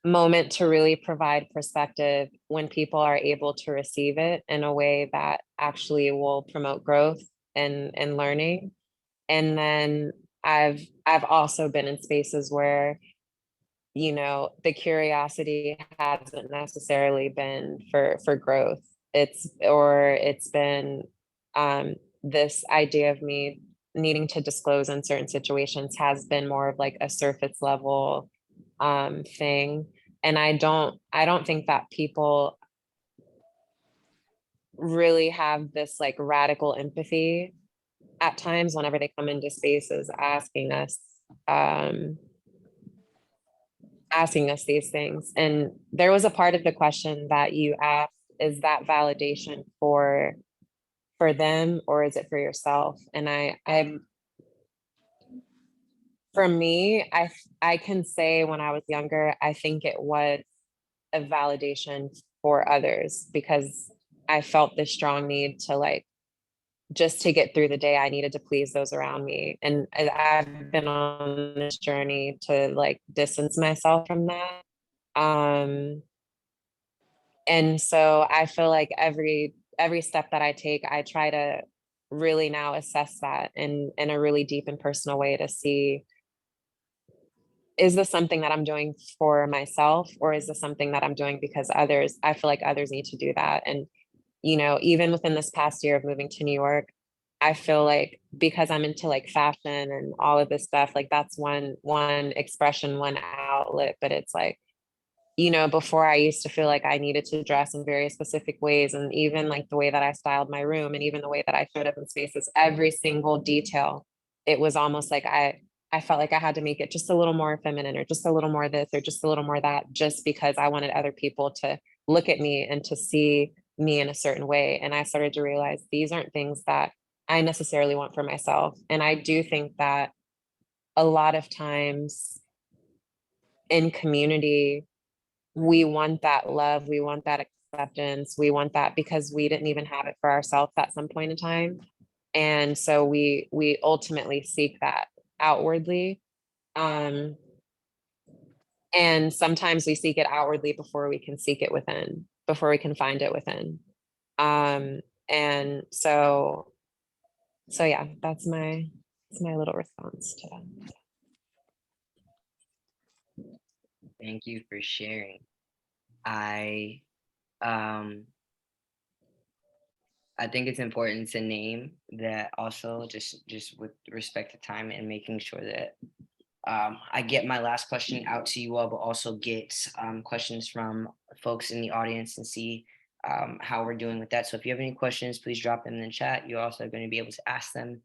moment to really provide perspective when people are able to receive it in a way that actually will promote growth and learning. And then I've also been in spaces where, you know, the curiosity hasn't necessarily been for growth. It's been this idea of me needing to disclose in certain situations has been more of like a surface level thing. And I don't think that people really have this like radical empathy at times whenever they come into spaces asking us these things. And there was a part of the question that you asked, is that validation for them or is it for yourself? And I'm for me, I can say when I was younger, I think it was a validation for others because I felt this strong need to like just to get through the day, I needed to please those around me. And I've been on this journey to like distance myself from that. And so I feel like every step that I take, I try to really now assess that in a really deep and personal way to see, is this something that I'm doing for myself or is this something that I'm doing because I feel like others need to do that. And, you know, even within this past year of moving to New York, I feel like because I'm into like fashion and all of this stuff, like that's one expression, one outlet, but it's like, you know, before I used to feel like I needed to dress in very specific ways. And even like the way that I styled my room and even the way that I showed up in spaces, every single detail, it was almost like I felt like I had to make it just a little more feminine or just a little more this or just a little more that, just because I wanted other people to look at me and to see me in a certain way. And I started to realize these aren't things that I necessarily want for myself. And I do think that a lot of times in community, we want that love, we want that acceptance, we want that because we didn't even have it for ourselves at some point in time. And so we ultimately seek that outwardly. And sometimes we seek it outwardly before we can seek it within, before we can find it within. And so yeah, that's my little response to that. Thank you for sharing. I um I think it's important to name that also just with respect to time and making sure that I get my last question out to you all, but also get questions from folks in the audience and see how we're doing with that. So if you have any questions, please drop them in the chat. You're also going to be able to ask them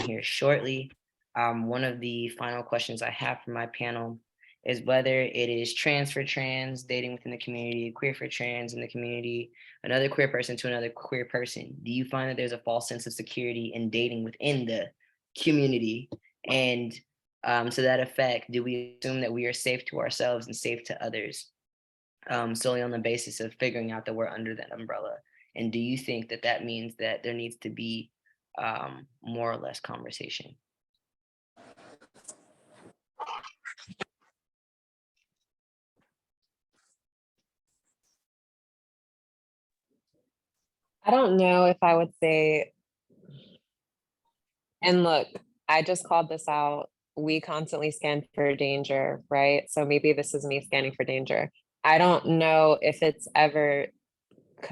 here shortly. One of the final questions I have for my panel is whether it is trans for trans, dating within the community, queer for trans in the community, another queer person to another queer person. Do you find that there's a false sense of security in dating within the community? And to that effect, do we assume that we are safe to ourselves and safe to others solely on the basis of figuring out that we're under that umbrella? And do you think that that means that there needs to be more or less conversation? I don't know if I would say, and look, I just called this out. We constantly scan for danger, right? So maybe this is me scanning for danger. I don't know if it's ever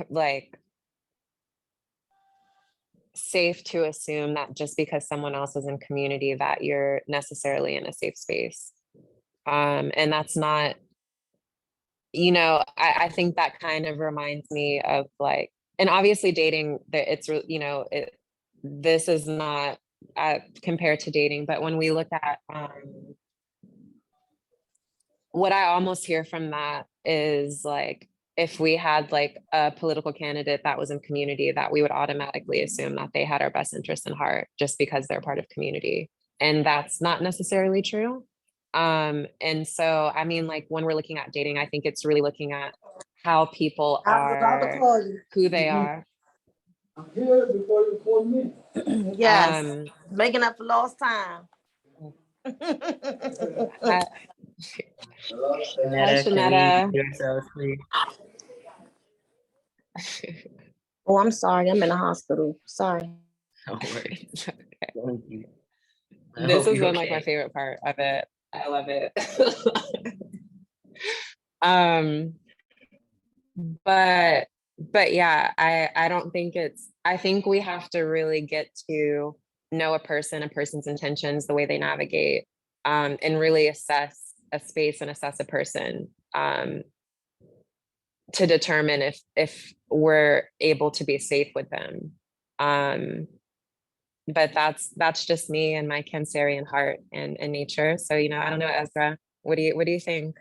like safe to assume that just because someone else is in community that you're necessarily in a safe space. And that's not I think that kind of reminds me of like, and obviously dating, that this is not compared to dating, but when we look at what I almost hear from that is like, if we had like a political candidate that was in community, that we would automatically assume that they had our best interest in heart just because they're part of community. And that's not necessarily true. And so, I mean, like when we're looking at dating, I think it's really looking at how people are, who they are. I'm here before you call me. Yes, making up for lost time. Hi, Shanetta, can we Shanetta. get ourselves clear? Oh, I'm sorry. I'm in the hospital. Sorry. No worries. Thank you. I This hope has you're been like my okay. favorite part of it. I love it. um, but yeah, I don't think I think we have to really get to know a person's intentions, the way they navigate, and really assess a space and assess a person, to determine if we're able to be safe with them. But that's just me and my Cancerian heart and nature. So, I don't know, Ezra, what do you think?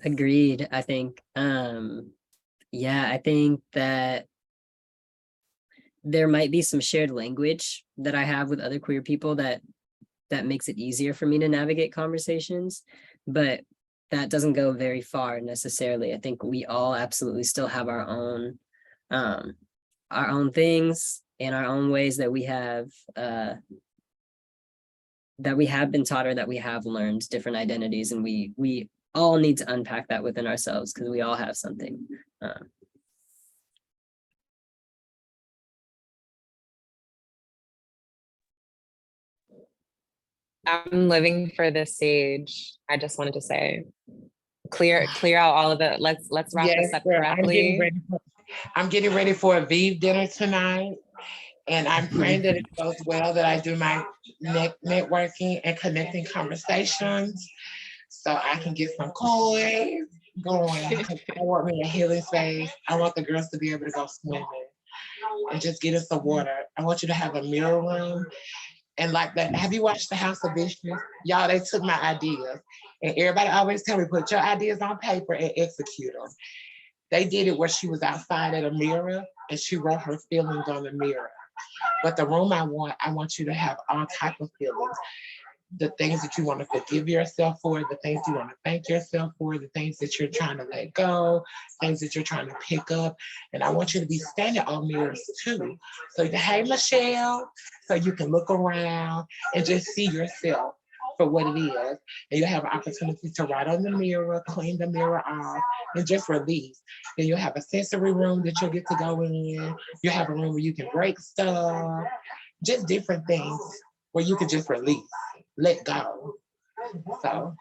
Agreed. I think, yeah, I think that there might be some shared language that I have with other queer people that makes it easier for me to navigate conversations, but that doesn't go very far necessarily. I think we all absolutely still have our own things and our own ways that we have been taught, or that we have learned different identities, and we all need to unpack that within ourselves because we all have something. I'm living for this sage. I just wanted to say, clear out all of it. Let's wrap Yes, this up girl, correctly. I'm getting ready for a Vive dinner tonight. And I'm praying that it goes well, that I do my networking and connecting conversations so I can get some coins going. I want me a healing space. I want the girls to be able to go swimming and just get us some water. I want you to have a mirror room. And like that, have you watched The House of Vicious? Y'all, they took my ideas. And everybody always tell me, put your ideas on paper and execute them. They did it where she was outside at a mirror and she wrote her feelings on the mirror. But the room I want you to have all type of feelings. The things that you want to forgive yourself for, the things you want to thank yourself for, the things that you're trying to let go, things that you're trying to pick up. And I want you to be standing on mirrors too. So, hey, Michelle, so you can look around and just see yourself for what it is. And you'll have an opportunity to write on the mirror, clean the mirror off, and just release. Then you'll have a sensory room that you'll get to go in. You'll have a room where you can break stuff, just different things where you can just release, let go. So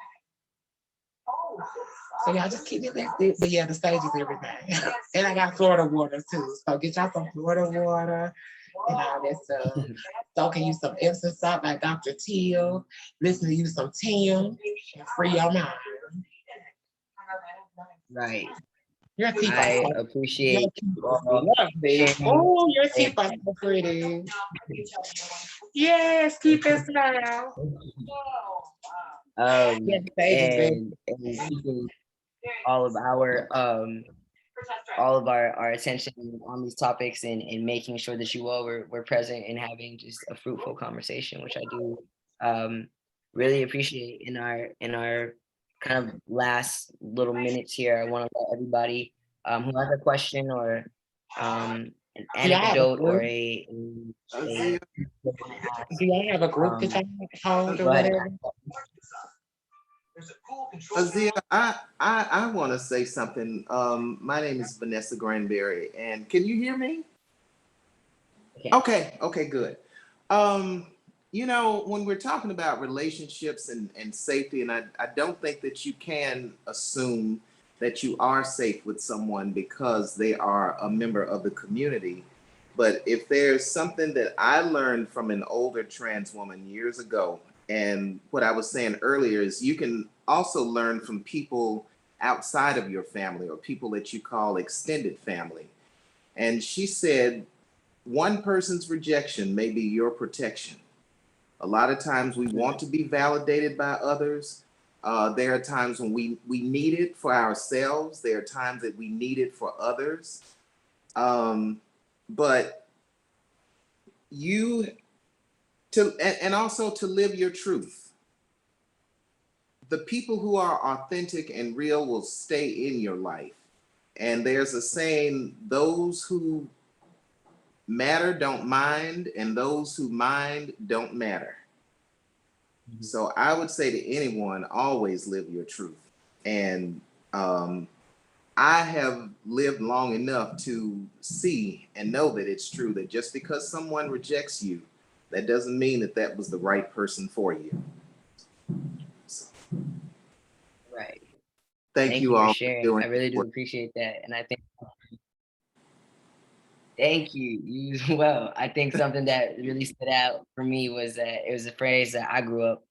y'all just keep me lifted. But yeah, the stage is everything. And I got Florida water too. So get y'all some Florida water and all that stuff. Soaking you some Epsom salt like Dr. Teal. Listen to you some Tim. Free your mind. Right. Your teeth are I so appreciate you all lovely. sharing. Oh, your teeth are so pretty. Yes, keep it smile. And keeping all of our attention on these topics, and making sure that you all were present and having just a fruitful conversation, which I do really appreciate. In our kind of last little minutes here, I want to let everybody who has a question or an anecdote or a do y'all have a group that y'all hold or go ahead. whatever? Azia, I want to say something. My name is Vanessa Granberry, and can you hear me? Okay, good. When we're talking about relationships and safety, and I don't think that you can assume that you are safe with someone because they are a member of the community. But if there's something that I learned from an older trans woman years ago, and what I was saying earlier is you can also learn from people outside of your family or people that you call extended family. And she said, one person's rejection may be your protection. A lot of times we want to be validated by others. There are times when we need it for ourselves. There are times that we need it for others. But and also to live your truth. The people who are authentic and real will stay in your life. And there's a saying, those who matter don't mind, and those who mind don't matter. Mm-hmm. So I would say to anyone, always live your truth. And I have lived long enough to see and know that it's true that just because someone rejects you, that doesn't mean that that was the right person for you. So, right. Thank you all for sharing. I really do appreciate that. And I think, thank you. You well. I think something that really stood out for me was that it was a phrase that I grew up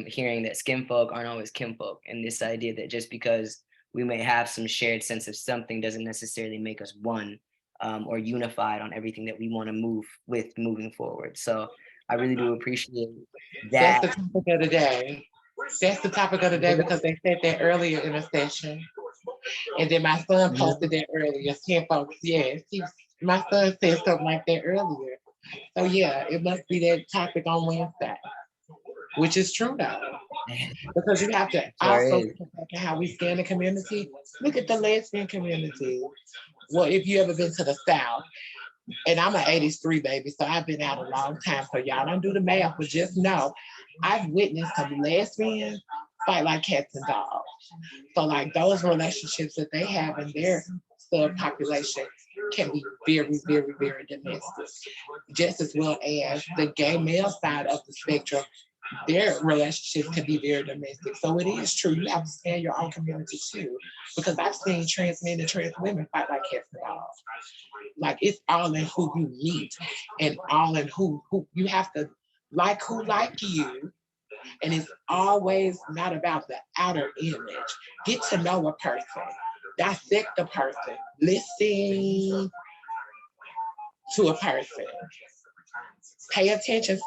hearing, that skin folk aren't always kinfolk, and this idea that just because we may have some shared sense of something doesn't necessarily make us one, or unified on everything that we want to move with moving forward. So I really do appreciate that. That's the topic of the day. That's the topic of the day because they said that earlier in the session. And then my son posted that earlier. Kinfolks, yes. My son said something like that earlier. So yeah, it must be that topic on Wednesday, which is true though. Because you have to also look at how we stand in the community. Look at the lesbian community. Well, if you ever been to the South, and I'm an 83 baby, so I've been out a long time. So y'all don't do the math, but just know I've witnessed some lesbians fight like cats and dogs. So like those relationships that they have in their subpopulation can be very, very, very domestic. Just as well as the gay male side of the spectrum, their relationships can be very domestic. So it is true. You have to stand your own community too. Because I've seen trans men and trans women fight like cats and dogs. Like it's all in who you meet and all in who you have to like who like you. And it's always not about the outer image. Get to know a person, dissect a person, listen to a person. Pay attention,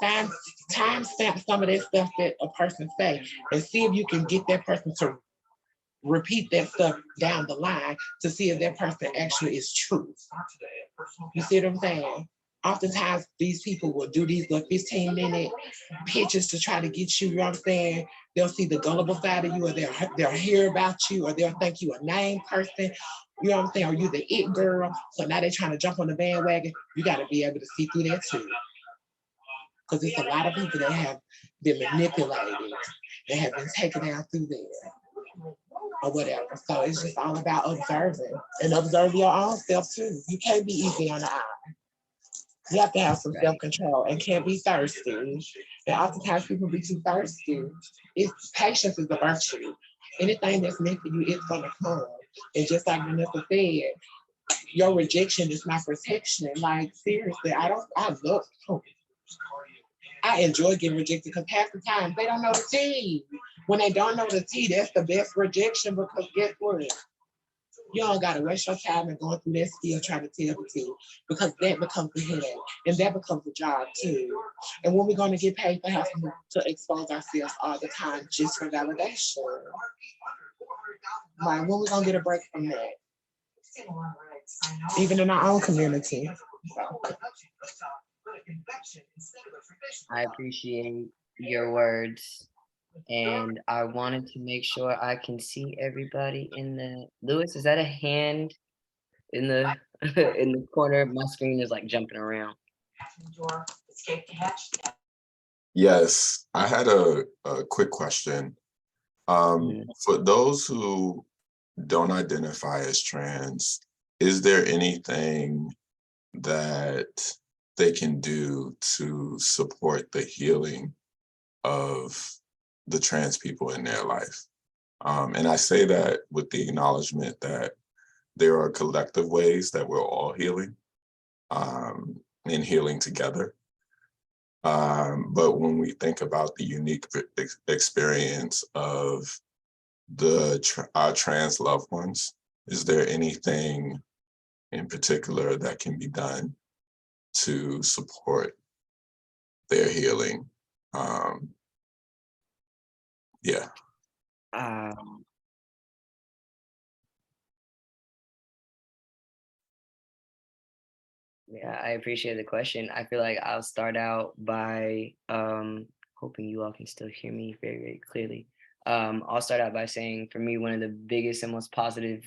time stamp some of that stuff that a person say and see if you can get that person to repeat that stuff down the line to see if that person actually is true. You see what I'm saying? Oftentimes these people will do these 15-minute pitches to try to get you, you know what I'm saying? They'll see the gullible side of you, or they'll hear about you, or they'll think you a name person. You know what I'm saying? Or you the it girl. So now they're trying to jump on the bandwagon. You got to be able to see through that too. Because there's a lot of people that have been manipulated, that have been taken out through there or whatever. So it's just all about observing and observe your own self too. You can't be easy on the eye. You have to have some self-control and can't be thirsty. And oftentimes people be too thirsty. Patience is a virtue. Anything that's meant for you is gonna come. And just like Vanessa said, your rejection is my protection. Like seriously, I enjoy getting rejected because half the time they don't know the tea. When they don't know the tea, that's the best rejection because guess what? You don't gotta waste your time and going through that skill trying to tell the tea because that becomes the headache and that becomes the job too. And when we're gonna get paid for having to expose ourselves all the time just for validation? Like when we gonna get a break from that? Even in our own community. So. I appreciate your words, and I wanted to make sure I can see everybody in the Lewis. Is that a hand in the in the corner? My screen is like jumping around. Yes, I had a quick question. For those who don't identify as trans, is there anything that they can do to support the healing of the trans people in their life? And I say that with the acknowledgement that there are collective ways that we're all healing and healing together. But when we think about the unique experience of our trans loved ones? Is there anything in particular that can be done to support their healing? Yeah. Yeah, I appreciate the question. I feel like I'll start out by hoping you all can still hear me very, very clearly. I'll start out by saying, for me, one of the biggest and most positive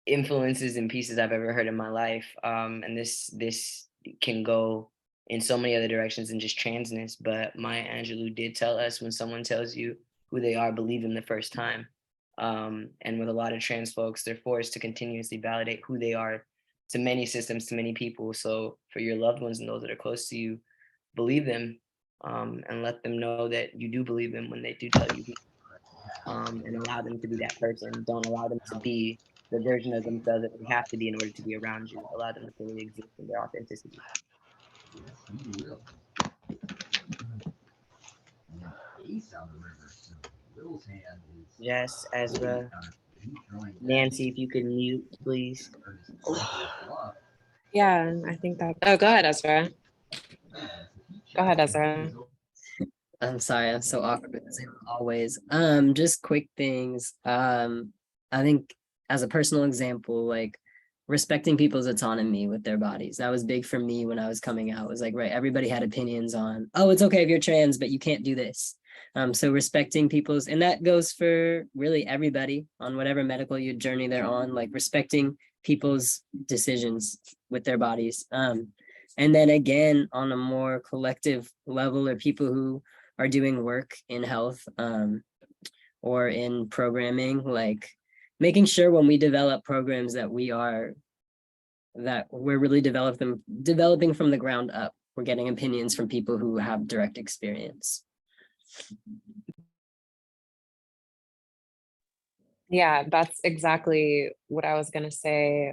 influences and pieces I've ever heard in my life, and this can go in so many other directions than just transness, but Maya Angelou did tell us, when someone tells you who they are, believe them the first time. And with a lot of trans folks, they're forced to continuously validate who they are to many systems, to many people. So for your loved ones and those that are close to you, believe them, and let them know that you do believe them when they do tell you, and allow them to be that person. Don't allow them to be the version of themselves that they have to be in order to be around you. Allow them to fully exist in their authenticity. Yes, Ezra. Nancy, if you could mute, please. Yeah, I think that. Oh, go ahead, Ezra. Go ahead, Ezra. I'm sorry, I'm so awkward with this always. Just quick things. I think as a personal example, like respecting people's autonomy with their bodies. That was big for me when I was coming out. It was like, right, everybody had opinions on, oh, it's okay if you're trans, but you can't do this. So respecting people's, and that goes for really everybody on whatever medical journey they're on, like respecting people's decisions with their bodies. And then again, on a more collective level, or people who are doing work in health or in programming, like making sure when we develop programs that we're really developing from the ground up. We're getting opinions from people who have direct experience. Yeah, that's exactly what I was going to say.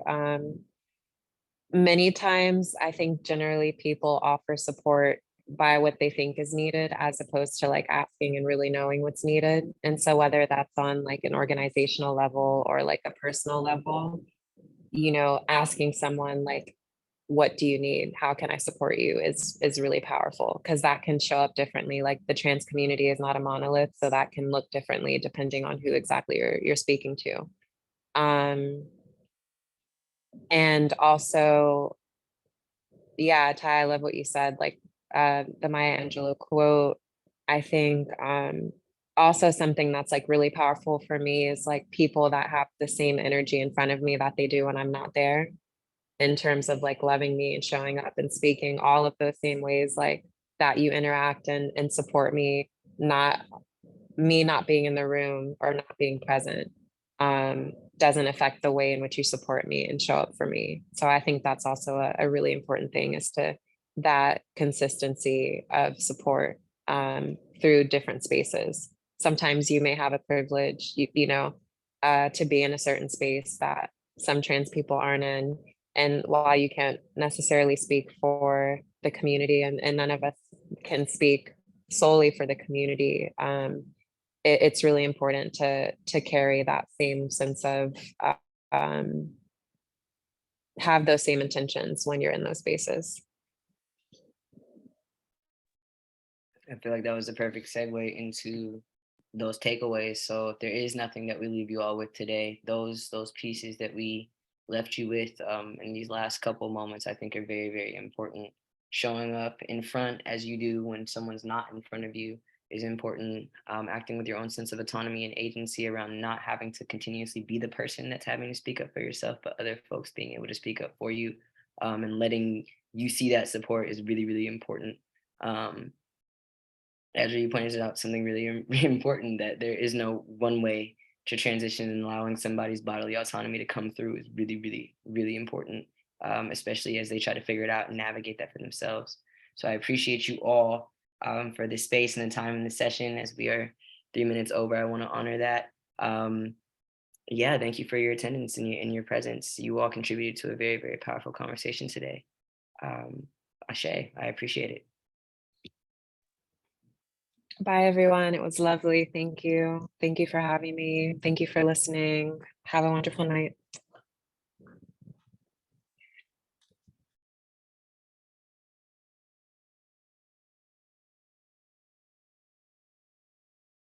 Many times, I think generally people offer support by what they think is needed, as opposed to like asking and really knowing what's needed. And so whether that's on like an organizational level or like a personal level, asking someone like, what do you need? How can I support you is really powerful, because that can show up differently. Like the trans community is not a monolith, so that can look differently depending on who exactly you're speaking to. And also, yeah, Ty, I love what you said. Like the Maya Angelou quote, I think also something that's like really powerful for me is like people that have the same energy in front of me that they do when I'm not there, in terms of like loving me and showing up and speaking all of those same ways, like that you interact and support me, not me not being in the room or not being present, doesn't affect the way in which you support me and show up for me. So I think that's also a really important thing, is to that consistency of support through different spaces. Sometimes you may have a privilege, to be in a certain space that some trans people aren't in. And while you can't necessarily speak for the community, and none of us can speak solely for the community, it's really important to carry that same sense of um, have those same intentions when you're in those spaces. I feel like that was the perfect segue into those takeaways. So if there is nothing that we leave you all with today, those pieces that we left you with in these last couple moments, I think are very, very important. Showing up in front as you do when someone's not in front of you is important. Acting with your own sense of autonomy and agency around not having to continuously be the person that's having to speak up for yourself, but other folks being able to speak up for you, and letting you see that support is really, really important. As you pointed out, something really important, that there is no one way to transition, and allowing somebody's bodily autonomy to come through is really, really, really important, especially as they try to figure it out and navigate that for themselves. So I appreciate you all for this space and the time in the session. As we are 3 minutes over, I want to honor that. Yeah, thank you for your attendance and your presence. You all contributed to a very, very powerful conversation today. Ashe, I appreciate it. Bye, everyone. It was lovely. Thank you. Thank you for having me. Thank you for listening. Have a wonderful night.